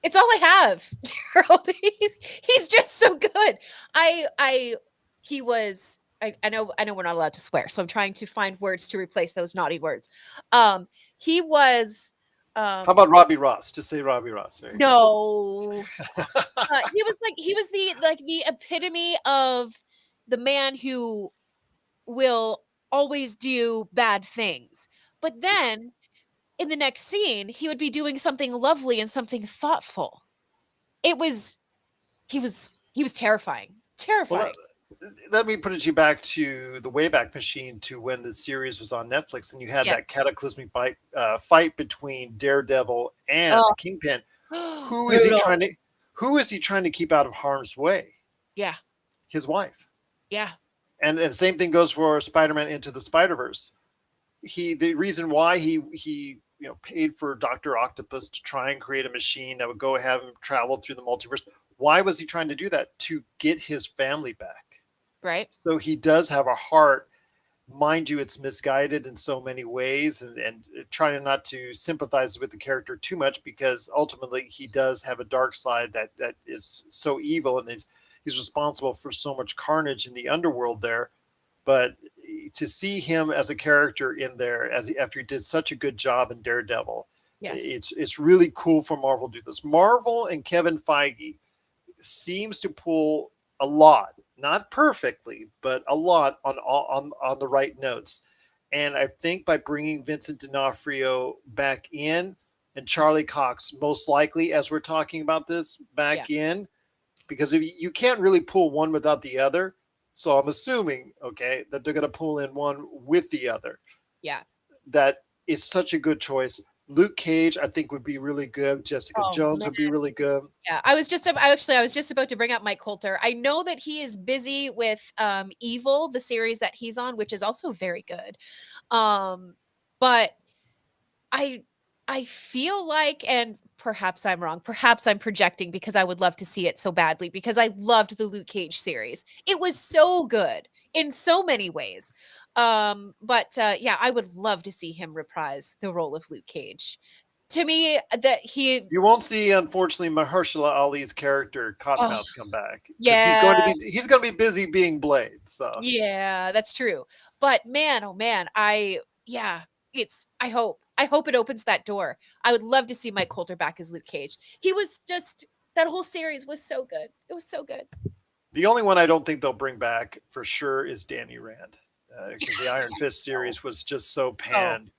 it's all I have. Gerald. He's just so good. I he was I know we're not allowed to swear, so I'm trying to find words to replace those naughty words. He was How about Robbie Ross? Just say Robbie Ross. There you no, go. he was the epitome of the man who will always do bad things. But then in the next scene, he would be doing something lovely and something thoughtful. It was he was terrifying. Well, Terrifying. let me put it to you back to the Wayback Machine to when the series was on Netflix, and you had that Yes. cataclysmic fight between Daredevil and the Oh, Kingpin. Who is he trying brutal. to Who is he trying to keep out of harm's way? Yeah. His wife. Yeah. And same thing goes for Spider-Man Into the Spider-Verse. The reason why he paid for Dr. Octopus to try and create a machine that would go have him travel through the multiverse. Why was he trying to do that? To get his family back. Right? So he does have a heart. Mind you, it's misguided in so many ways, and trying not to sympathize with the character too much, because ultimately he does have a dark side that is so evil, and he's responsible for so much carnage in the underworld there. But to see him as a character in there, after he did such a good job in Daredevil, Yes. it's really cool for Marvel to do this. Marvel and Kevin Feige seems to pull a lot, not perfectly, but a lot on the right notes. And I think by bringing Vincent D'Onofrio back in, and Charlie Cox most likely, as we're talking about this, Yeah. back in, because if you can't really pull one without the other. So I'm assuming, okay, that they're going to pull in one with the other. Yeah. That is such a good choice. Luke Cage, I think, would be really good. Jessica Oh Jones man. would be really good. Yeah. I was just about to bring up Mike Coulter. I know that he is busy with Evil, the series that he's on, which is also very good. But I I feel like, and perhaps I'm wrong, perhaps I'm projecting because I would love to see it so badly because I loved the Luke Cage series. It was so good in so many ways. But yeah, I would love to see him reprise the role of Luke Cage. To me, that he You won't see, unfortunately, Mahershala Ali's character oh Cottonmouth come back because yeah, he's going to be busy being Blade. So yeah, that's true. But man, oh man, yeah, it's I hope it opens that door. I would love to see Mike Coulter back as Luke Cage. He was just that whole series was so good. It was so good. the only one I don't think they'll bring back for sure is Danny Rand, because the Iron Fist No. series was just so Oh, panned.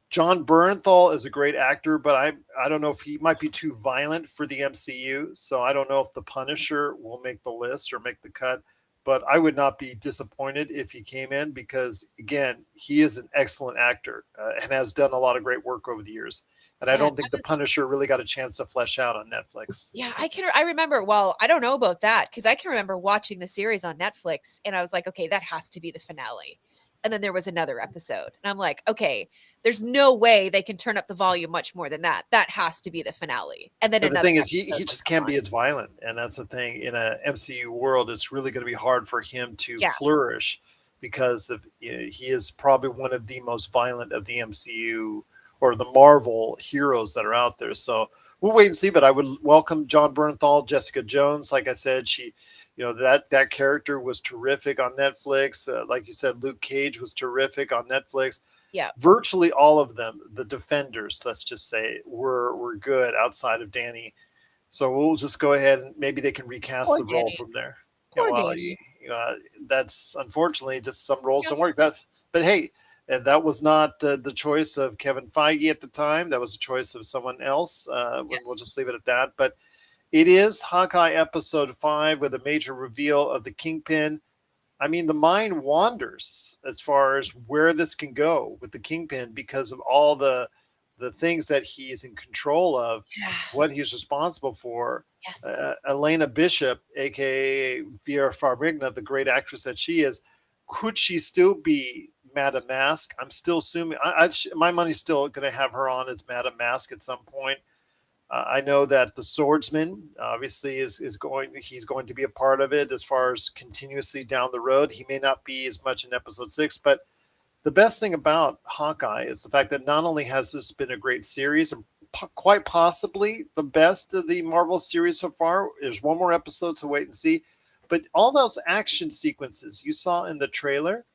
John Bernthal is a great actor, but I don't know if he might be too violent for the MCU. So I don't know if the Punisher will make the list or make the cut. But I would not be disappointed if he came in, because again, he is an excellent actor, and has done a lot of great work over the years. And I man, don't think the Punisher really got a chance to flesh out on Netflix. I remember, well, I don't know about that because I can remember watching the series on Netflix and I was like, okay, that has to be the finale. And then there was another episode. And I'm like, okay, there's no way they can turn up the volume much more than that. That has to be the finale. And then But the another thing is, episode he would just come can't on. be as violent, and that's the thing. In a MCU world, it's really going to be hard for him to Yeah. flourish, because he is probably one of the most violent of the MCU or the Marvel heroes that are out there. So we'll wait and see. But I would welcome John Bernthal, Jessica Jones. Like I said, that character was terrific on Netflix. Like you said, Luke Cage was terrific on Netflix. Yeah. Virtually all of them, the Defenders, let's just say, were good outside of Danny. So we'll just go ahead and maybe they can recast Poor the role Danny. from there. Poor Well, Danny. that's unfortunately just some roles Yep. don't work. But hey, that was not the choice of Kevin Feige at the time. That was a choice of someone else. We'll Yes. just leave it at that. But it is Hawkeye episode 5 with a major reveal of the Kingpin. I mean, the mind wanders as far as where this can go with the Kingpin, because of all the the things that he is in control of, Yeah. what he's responsible for. Yes. Elena Bishop, aka Vera Farmiga, the great actress that she is, could she still be Madame Mask? I'm still assuming. My money's still going to have her on as Madame Mask at some point. I know that the swordsman obviously is going. He's going to be a part of it as far as continuously down the road. He may not be as much in episode 6, but the best thing about Hawkeye is the fact that not only has this been a great series and quite possibly the best of the Marvel series so far. There's one more episode to wait and see, but all those action sequences you saw in the trailer,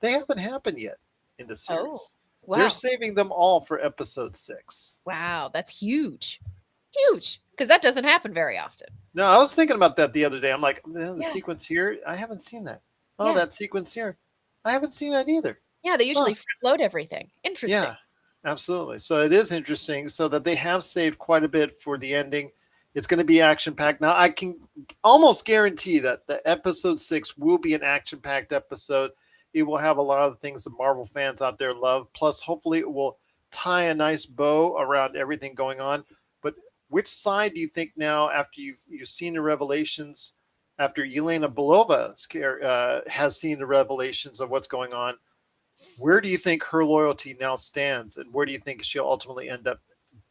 they haven't happened yet in the Oh, series. They're wow. saving them all for episode 6. Wow, that's huge. Huge. Because that doesn't happen very often. No, I was thinking about that the other day. I'm like, the Yeah. sequence here, I haven't seen that. Oh, Yeah. that sequence here, I haven't seen that either. Yeah, they usually front load everything. Interesting. Yeah, absolutely. So it is interesting. So that they have saved quite a bit for the ending. It's going to be action packed. Now I can almost guarantee that the episode 6 will be an action packed episode. It will have a lot of the things that Marvel fans out there love. Plus, hopefully, it will tie a nice bow around everything going on. But which side do you think now, after you've seen the revelations, after Yelena Belova has seen the revelations of what's going on? Where do you think her loyalty now stands, and where do you think she'll ultimately end up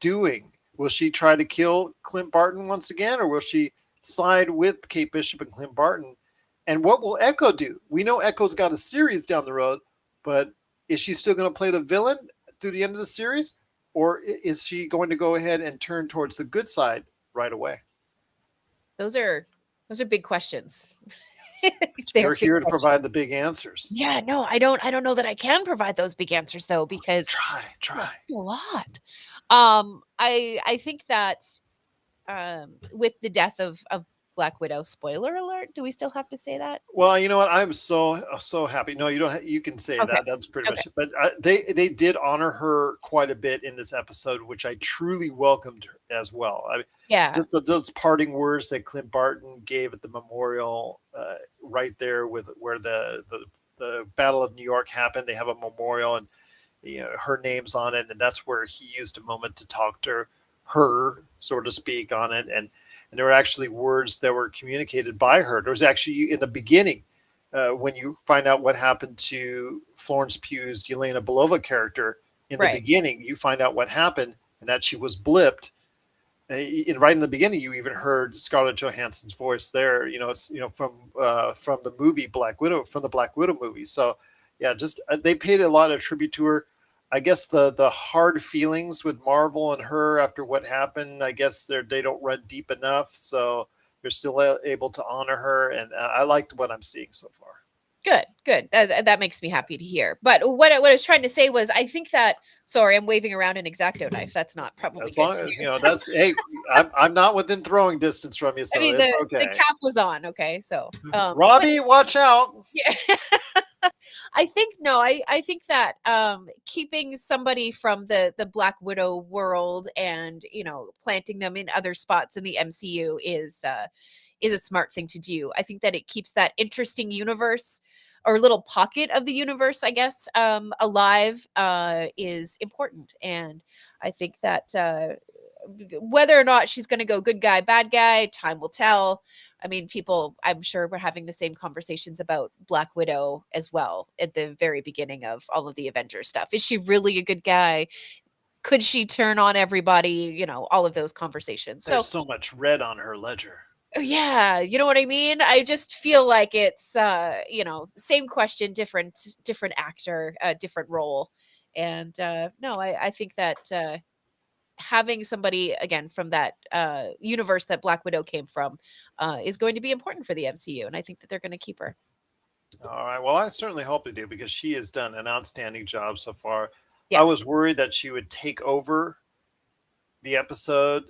doing? Will she try to kill Clint Barton once again, or will she side with Kate Bishop and Clint Barton? And what will Echo do? We know Echo's got a series down the road, but is she still going to play the villain through the end of the series, or is she going to go ahead and turn towards the good side right away? Those are big questions. You're here to provide the big answers. Yeah, no, I don't know that I can provide those big answers though, because try. That's a lot. I think that with the death of Black Widow, spoiler alert, do we still have to say that? Well, you know what? I'm so happy. No, you don't. You can say Okay. that. That's pretty Okay. much it. But they did honor her quite a bit in this episode, which I truly welcomed as well. I mean, Yeah. just those parting words that Clint Barton gave at the memorial, right there with where the Battle of New York happened. They have a memorial, and her name's on it, and that's where he used a moment to talk to her, so to speak, on it. And there were actually words that were communicated by her. There was actually in the beginning, when you find out what happened to Florence Pugh's Yelena Belova character in the beginning, you find out what happened and that she was blipped. Right in the beginning, you even heard Scarlett Johansson's voice there. From the movie Black Widow, from the Black Widow movie. So yeah, just they paid a lot of tribute to her. I guess the hard feelings with Marvel and her after what happened, I guess they don't run deep enough, so they're still able to honor her, and I liked what I'm seeing so far. Good. That makes me happy to hear. But what I was trying to say was, I think that. Sorry, I'm waving around an X-Acto knife. That's not probably as good long to as do. that's hey, I'm not within throwing distance from you, so I mean, it's the okay. cap was on. Okay, so Robbie, watch out. Yeah. I think that keeping somebody from the Black Widow world and planting them in other spots in the MCU is a smart thing to do. I think that it keeps that interesting universe or little pocket of the universe, I guess, alive is important. And I think that whether or not she's going to go good guy, bad guy, time will tell. I mean, I'm sure we're having the same conversations about Black Widow as well at the very beginning of all of the Avengers stuff. Is she really a good guy? Could she turn on everybody? All of those conversations. There's so much red on her ledger. Yeah, you know what I mean? I just feel like it's same question, different actor, different role. And no, I think that having somebody again from that universe that Black Widow came from is going to be important for the MCU, and I think that they're going to keep her. All right. Well, I certainly hope they do, because she has done an outstanding job so far. Yeah. I was worried that she would take over the episode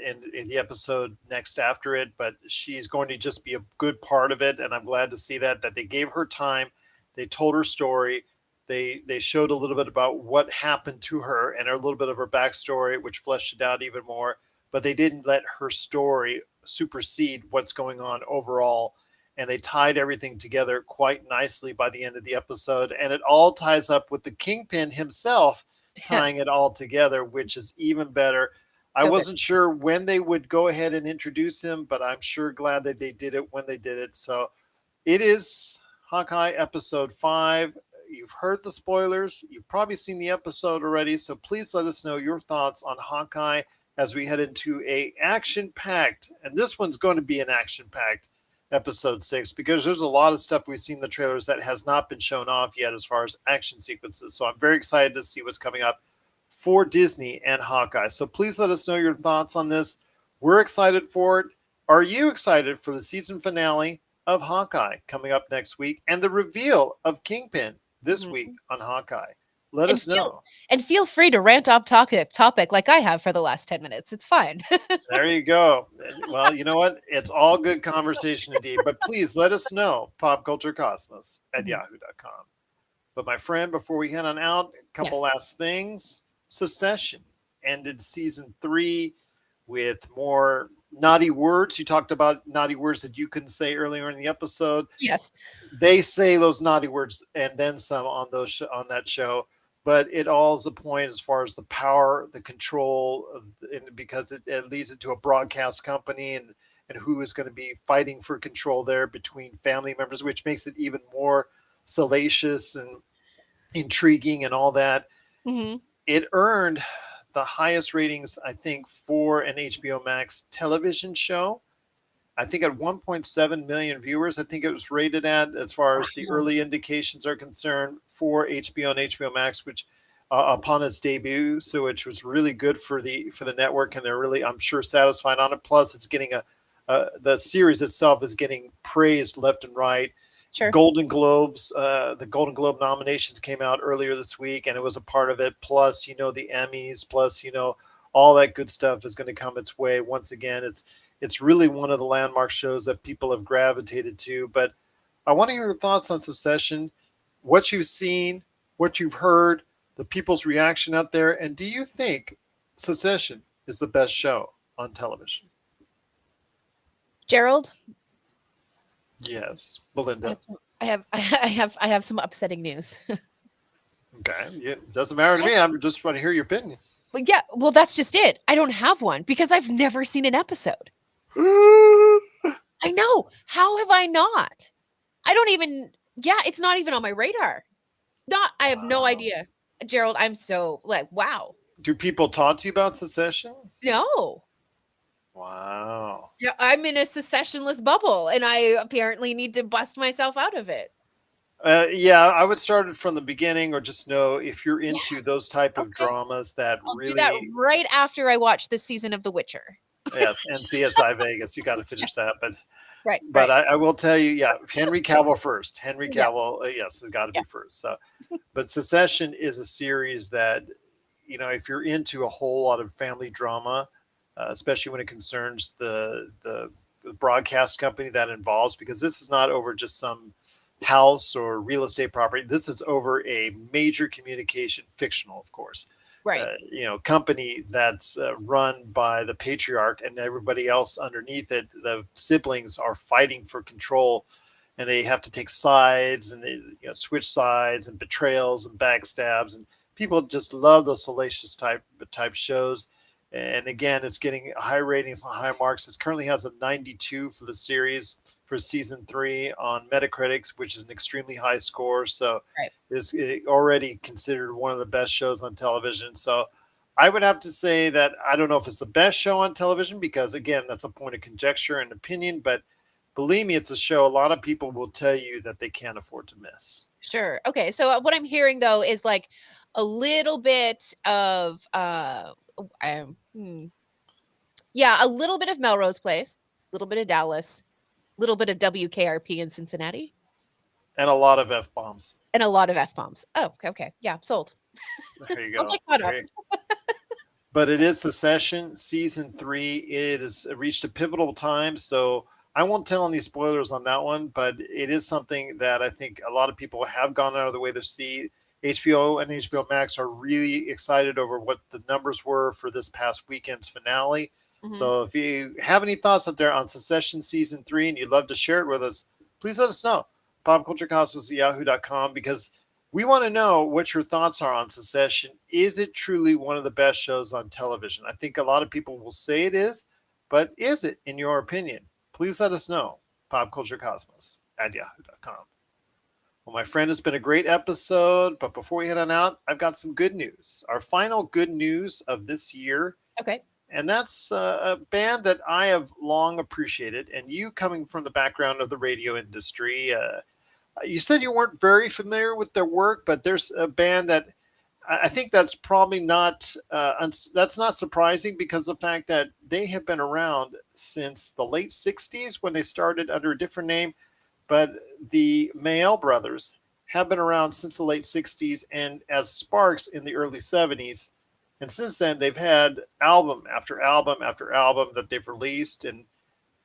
and in the episode next after it, but she's going to just be a good part of it, and I'm glad to see that they gave her time. They told her story. They showed a little bit about what happened to her and a little bit of her backstory, which fleshed it out even more. But they didn't let her story supersede what's going on overall. And they tied everything together quite nicely by the end of the episode. And it all ties up with the Kingpin himself tying Yes. it all together, which is even better. I So good. wasn't sure when they would go ahead and introduce him, but I'm sure glad that they did it when they did it. So it is Hawkeye episode 5. You've heard the spoilers. You've probably seen the episode already. So please let us know your thoughts on Hawkeye as we head into a action-packed, and this one's going to be an action-packed episode 6 because there's a lot of stuff we've seen in the trailers that has not been shown off yet as far as action sequences. So I'm very excited to see what's coming up for Disney and Hawkeye. So please let us know your thoughts on this. We're excited for it. Are you excited for the season finale of Hawkeye coming up next week and the reveal of Kingpin this week Mhm. on Hawkeye? Let And us feel know. and feel free to rant off topic like I have for the last 10 minutes. It's fine. There you go. Well, you know what? It's all good conversation indeed. But please let us know, popculturecosmos at Mhm. yahoo.com. But my friend, before we head on out, a couple Yes. last things. Secession ended season 3 with more naughty words. You talked about naughty words that you couldn't say earlier in the episode. Yes. They say those naughty words and then some on on that show, but it all is a point as far as the power, the control, and because it leads into a broadcast company and who is going to be fighting for control there between family members, which makes it even more salacious and intriguing and all that. Hmm. It earned the highest ratings, I think, for an HBO Max television show. I think at 1.7 million viewers, I think it was rated at as far as the Wow. early indications are concerned for HBO and HBO Max, which upon its debut, so which was really good for the network, and they're really, I'm sure, satisfied on it. Plus, it's getting the series itself is getting praised left and right. Sure. The Golden Globe nominations came out earlier this week, and it was a part of it. Plus, the Emmys, plus all that good stuff is going to come its way. Once again, it's really one of the landmark shows that people have gravitated to. But I want to hear your thoughts on Secession, what you've seen, what you've heard, the people's reaction out there, and do you think Secession is the best show on television? Gerald, Yes, I Belinda. have some, I have I have some upsetting news. Okay, yeah, doesn't matter to me. I just want to hear your opinion. Well, yeah, well, that's just it. I don't have one because I've never seen an episode. I know. How have I not? I don't even, yeah, it's not even on my radar. I have no Wow. idea. Gerald, I'm so like, wow. Do people talk to you about Secession? No. Wow. Yeah, I'm in a secessionless bubble and I apparently need to bust myself out of it. Yeah, I would start it from the beginning, or just know if you're Yeah, into those type of okay. dramas that I'll do that really, right after I watch this season of The Witcher. yes, and CSI Vegas. You got to Yeah, finish that, but right, but right. I will tell you, yeah, Henry Cavill first. Henry Yeah, Cavill, yes, has got to yeah. be first. So, but Secession is a series that, if you're into a whole lot of family drama, especially when it concerns the broadcast company that involves, because this is not over just some house or real estate property. This is over a major communication, fictional, of course, Right. company that's run by the patriarch, and everybody else underneath it. The siblings are fighting for control, and they have to take sides, and they switch sides, and betrayals and backstabs, and people just love those salacious type shows. And again, it's getting high ratings, high marks. It currently has a 92 for the series for season 3 on Metacritic, which is an extremely high score. So Right. is already considered one of the best shows on television. So I would have to say that I don't know if it's the best show on television, because again, that's a point of conjecture and opinion. But believe me, it's a show a lot of people will tell you that they can't afford to miss. Sure. Okay. So what I'm hearing though is like a little bit of um, hmm, yeah, a little bit of Melrose Place, a little bit of Dallas, a little bit of WKRP in Cincinnati, And a lot of F bombs. and a lot of F bombs. Oh, okay, okay. Yeah, sold. There you I'll go. get caught up. But it is Secession season 3. It has reached a pivotal time, so I won't tell any spoilers on that one. But it is something that I think a lot of people have gone out of the way to see. HBO and HBO Max are really excited over what the numbers were for this past weekend's finale. Mhm. So if you have any thoughts out there on Secession season 3 and you'd love to share it with us, please let us know. Popculturecosmos@yahoo.com, because We want to know what your thoughts are on Succession. Is it truly one of the best shows on television? I think a lot of people will say it is, but is it, in your opinion? Please let us know. Popculturecosmos@yahoo.com. Well, my friend, it's been a great episode, but before we head on out, I've got some good news. Our final good news of this year, Okay. and that's a band that I have long appreciated. And you, coming from the background of the radio industry, you said you weren't very familiar with their work, but there's a band that I think that's probably not that's not surprising because of the fact that they have been around since the late '60s when they started under a different name, but the Mayall brothers have been around since the late '60s and as Sparks in the early '70s, and since then they've had album after album after album that they've released and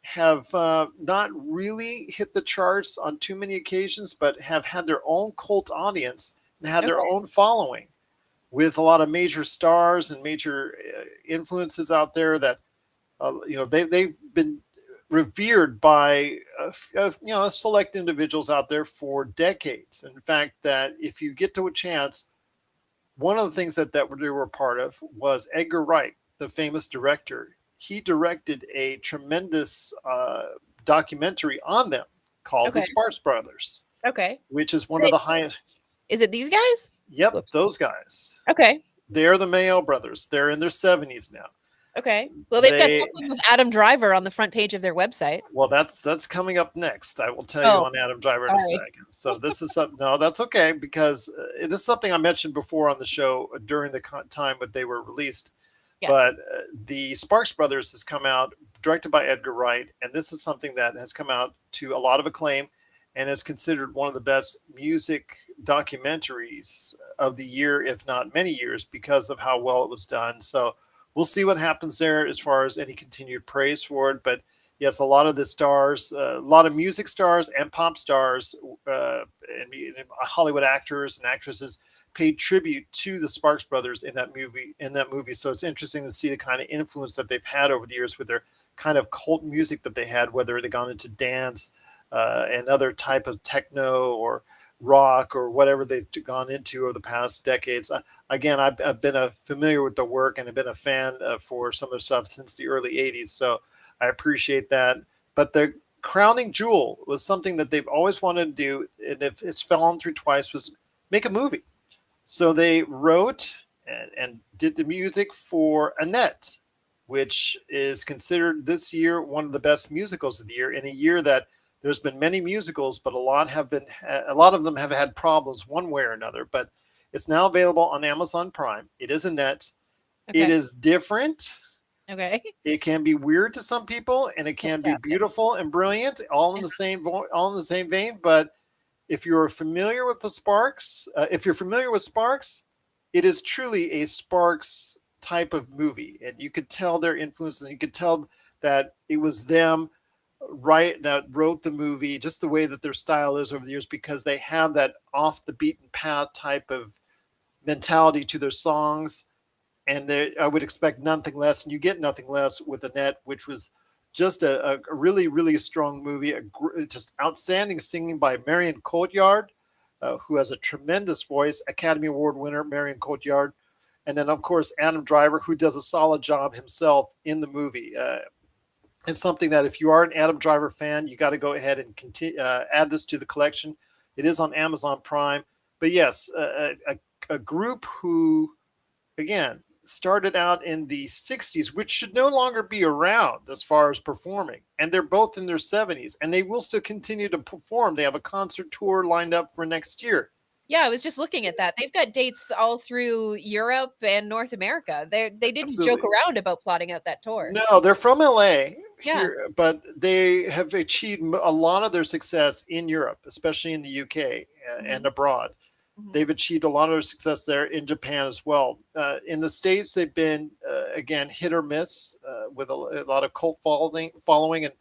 have not really hit the charts on too many occasions, but have had their own cult audience and had their Okay. own following with a lot of major stars and major influences out there that they've been revered by select individuals out there for decades. In fact, that if you get to a chance, one of the things that they were part of was Edgar Wright, the famous director. He directed a tremendous documentary on them called The Okay. Sparse Brothers, Okay. which is one of Say, the highest. is it these guys? Yep, Whoops. those guys. Okay. They're the Mayall brothers. They're in their 70s now. Okay. Well, they've got They something with Adam Driver on the front page of their website. Well, that's coming up next. I will tell you Oh, on Adam Driver in a sorry. second. So this is something. No, that's okay because this is something I mentioned before on the show during the time that they were released. Yes. But the Sparks Brothers has come out, directed by Edgar Wright, and this is something that has come out to a lot of acclaim and is considered one of the best music documentaries of the year, if not many years, because of how well it was done. So we'll see what happens there as far as any continued praise for it. But yes, a lot of the stars, a lot of music stars and pop stars, and Hollywood actors and actresses paid tribute to the Sparks Brothers in that movie. So it's interesting to see the kind of influence that they've had over the years with their kind of cult music that they had, whether they gone into dance and other type of techno or rock or whatever they've gone into over the past decades. Again, I've been familiar with the work and have been a fan for some of the stuff since the early '80s, so I appreciate that. But the crowning jewel was something that they've always wanted to do, and if it's fallen through twice, was make a movie. So they wrote and did the music for Annette, which is considered this year one of the best musicals of the year, in a year that there's been many musicals, but a lot of them have had problems one way or another. But it's now available on Amazon Prime. It is Annette. It Okay. is different. Okay. It can be weird to some people, and it can be Fantastic. beautiful and brilliant, all in the all in the same vein. But if you're familiar with the Sparks, if you're familiar with Sparks, it is truly a Sparks type of movie, and you could tell their influence, and you could tell that it was them right that wrote the movie, just the way that their style is over the years, because they have that off the beaten path type of mentality to their songs, and I would expect nothing less, and you get nothing less with Annette, which was just a really, really strong movie, just outstanding singing by Marion Cotillard, who has a tremendous voice, Academy Award winner Marion Cotillard, and then of course Adam Driver, who does a solid job himself in the movie. It's something that if you are an Adam Driver fan, you got to go ahead and continue, add this to the collection. It is on Amazon Prime, but yes, a group who, again, started out in the 60s, which should no longer be around as far as performing. And they're both in their 70s, and they will still continue to perform. They have a concert tour lined up for next year. Yeah, I was just looking at that. They've got dates all through Europe and North America. They didn't joke Absolutely. around about plotting out that tour. No, they're from LA Yeah. here, but they have achieved a lot of their success in Europe, especially in the UK and Mhm. abroad. Mhm. They've achieved a lot of success there in Japan as well. In the States, they've been, again, hit or miss with a lot of cult following and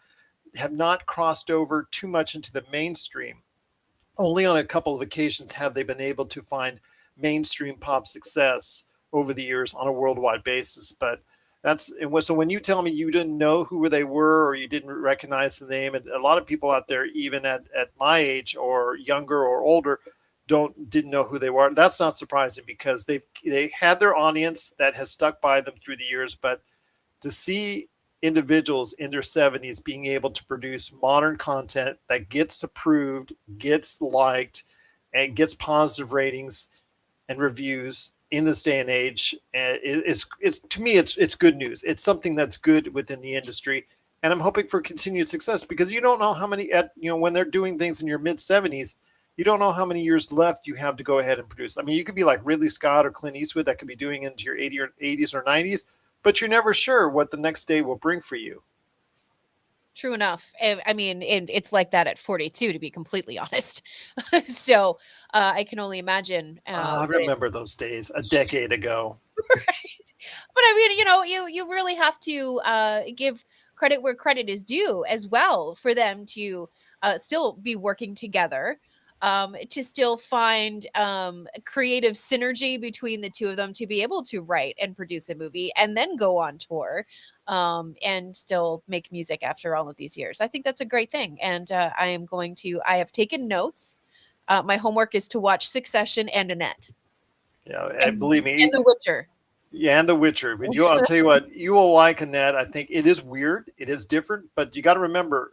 have not crossed over too much into the mainstream. Only on a couple of occasions have they been able to find mainstream pop success over the years on a worldwide basis. But so when you tell me you didn't know who they were or you didn't recognize the name, and a lot of people out there, even at my age or younger or older, didn't know who they were. That's not surprising because they had their audience that has stuck by them through the years. But to see individuals in their 70s being able to produce modern content that gets approved, gets liked, and gets positive ratings and reviews in this day and age, it's to me it's good news. It's something that's good within the industry, and I'm hoping for continued success because you don't know how many when they're doing things in your mid 70s, you don't know how many years left you have to go ahead and produce. I mean, you could be like Ridley Scott or Clint Eastwood that could be doing into your 80s or 90s, but you're never sure what the next day will bring for you. True enough. I mean, it's like that at 42, to be completely honest. So I can only imagine. I remember those days a decade ago. But I mean, you really have to give credit where credit is due as well for them to still be working together, to still find creative synergy between the two of them to be able to write and produce a movie and then go on tour and still make music after all of these years. I think that's a great thing. And I have taken notes. My homework is to watch Succession and Annette. Yeah, and believe me. And The Witcher. Yeah, and The Witcher. But I'll tell you what, you will like Annette. I think it is weird, it is different, but you got to remember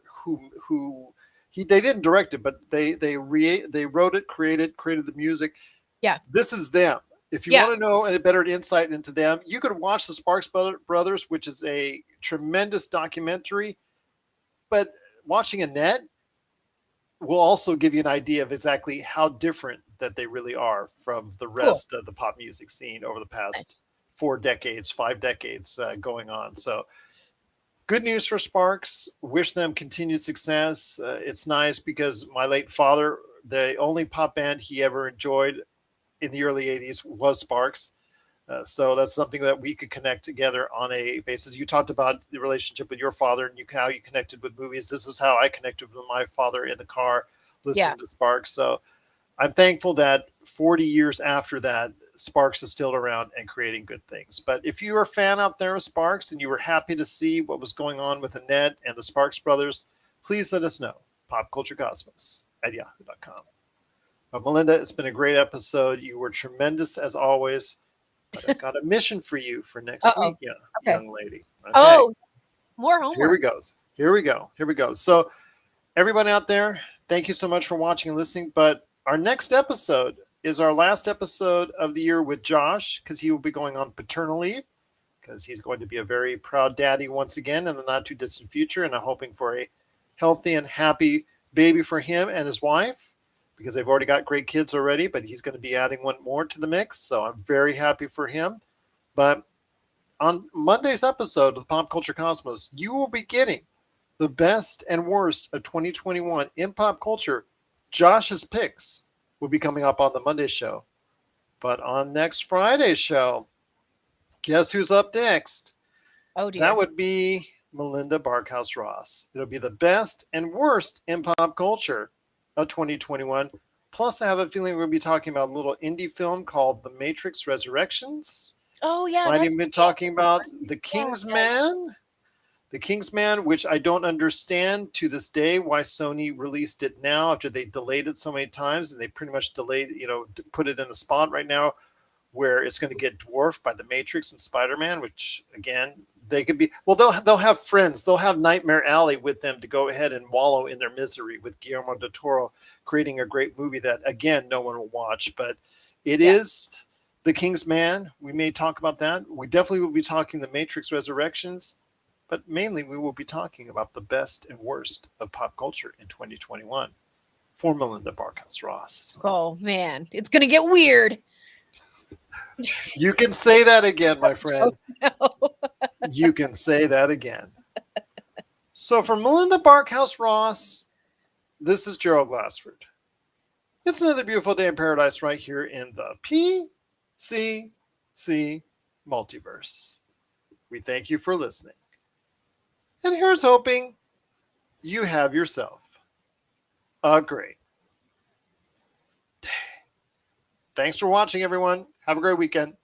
they didn't direct it, but they wrote it, created the music. Yeah, this is them. If you want to know a better insight into them, you could watch the Sparse Brothers, which is a tremendous documentary. But watching Annette will also give you an idea of exactly how different that they really are from the rest of the pop music scene over the past 5 decades going on. So good news for Sparks. Wish them continued success. It's nice because my late father, the only pop band he ever enjoyed in the early 80s was Sparks. So that's something that we could connect together on a basis. You talked about the relationship with your father and how you connected with movies. This is how I connected with my father in the car listening to Sparks. So I'm thankful that 40 years after that, Sparks is still around and creating good things. But if you are a fan out there of Sparks and you were happy to see what was going on with Annette and the Sparks Brothers, please let us know. popculturecosmos@yahoo.com. Melinda, it's been a great episode. You were tremendous as always. But I've got a mission for you for next week, young lady. Okay. Oh, more homework. Here we go. So everybody out there, thank you so much for watching and listening. But our next episode is our last episode of the year with Josh, because he will be going on paternal leave, because he's going to be a very proud daddy once again in the not too distant future. And I'm hoping for a healthy and happy baby for him and his wife, because they've already got great kids already, but he's going to be adding one more to the mix. So I'm very happy for him. But on Monday's episode of the Pop Culture Cosmos, you will be getting the best and worst of 2021 in pop culture. Josh's picks will be coming up on the Monday show. But on next Friday's show, guess who's up next? Oh, dear. That would be Melinda Barkhouse Ross. It'll be the best and worst in pop culture of 2021. Plus, I have a feeling we'll be talking about a little indie film called The Matrix Resurrections. Oh, yeah. Might even been talking about The Kingsman. The Kingsman, which I don't understand to this day why Sony released it now after they delayed it so many times, and they pretty much delayed, put it in a spot right now where it's going to get dwarfed by The Matrix and Spider-Man, which again, they could be, well, they'll have friends. They'll have Nightmare Alley with them to go ahead and wallow in their misery with Guillermo del Toro creating a great movie that, again, no one will watch. But it is The Kingsman. We may talk about that. We definitely will be talking The Matrix Resurrections. But mainly, we will be talking about the best and worst of pop culture in 2021 for Melinda Barkhouse Ross. Oh, man. It's going to get weird. You can say that again, my friend. Oh, no. You can say that again. So for Melinda Barkhouse Ross, this is Gerald Glassford. It's another beautiful day in paradise right here in the PCC multiverse. We thank you for listening. And here's hoping you have yourself a great day. Thanks for watching, everyone. Have a great weekend.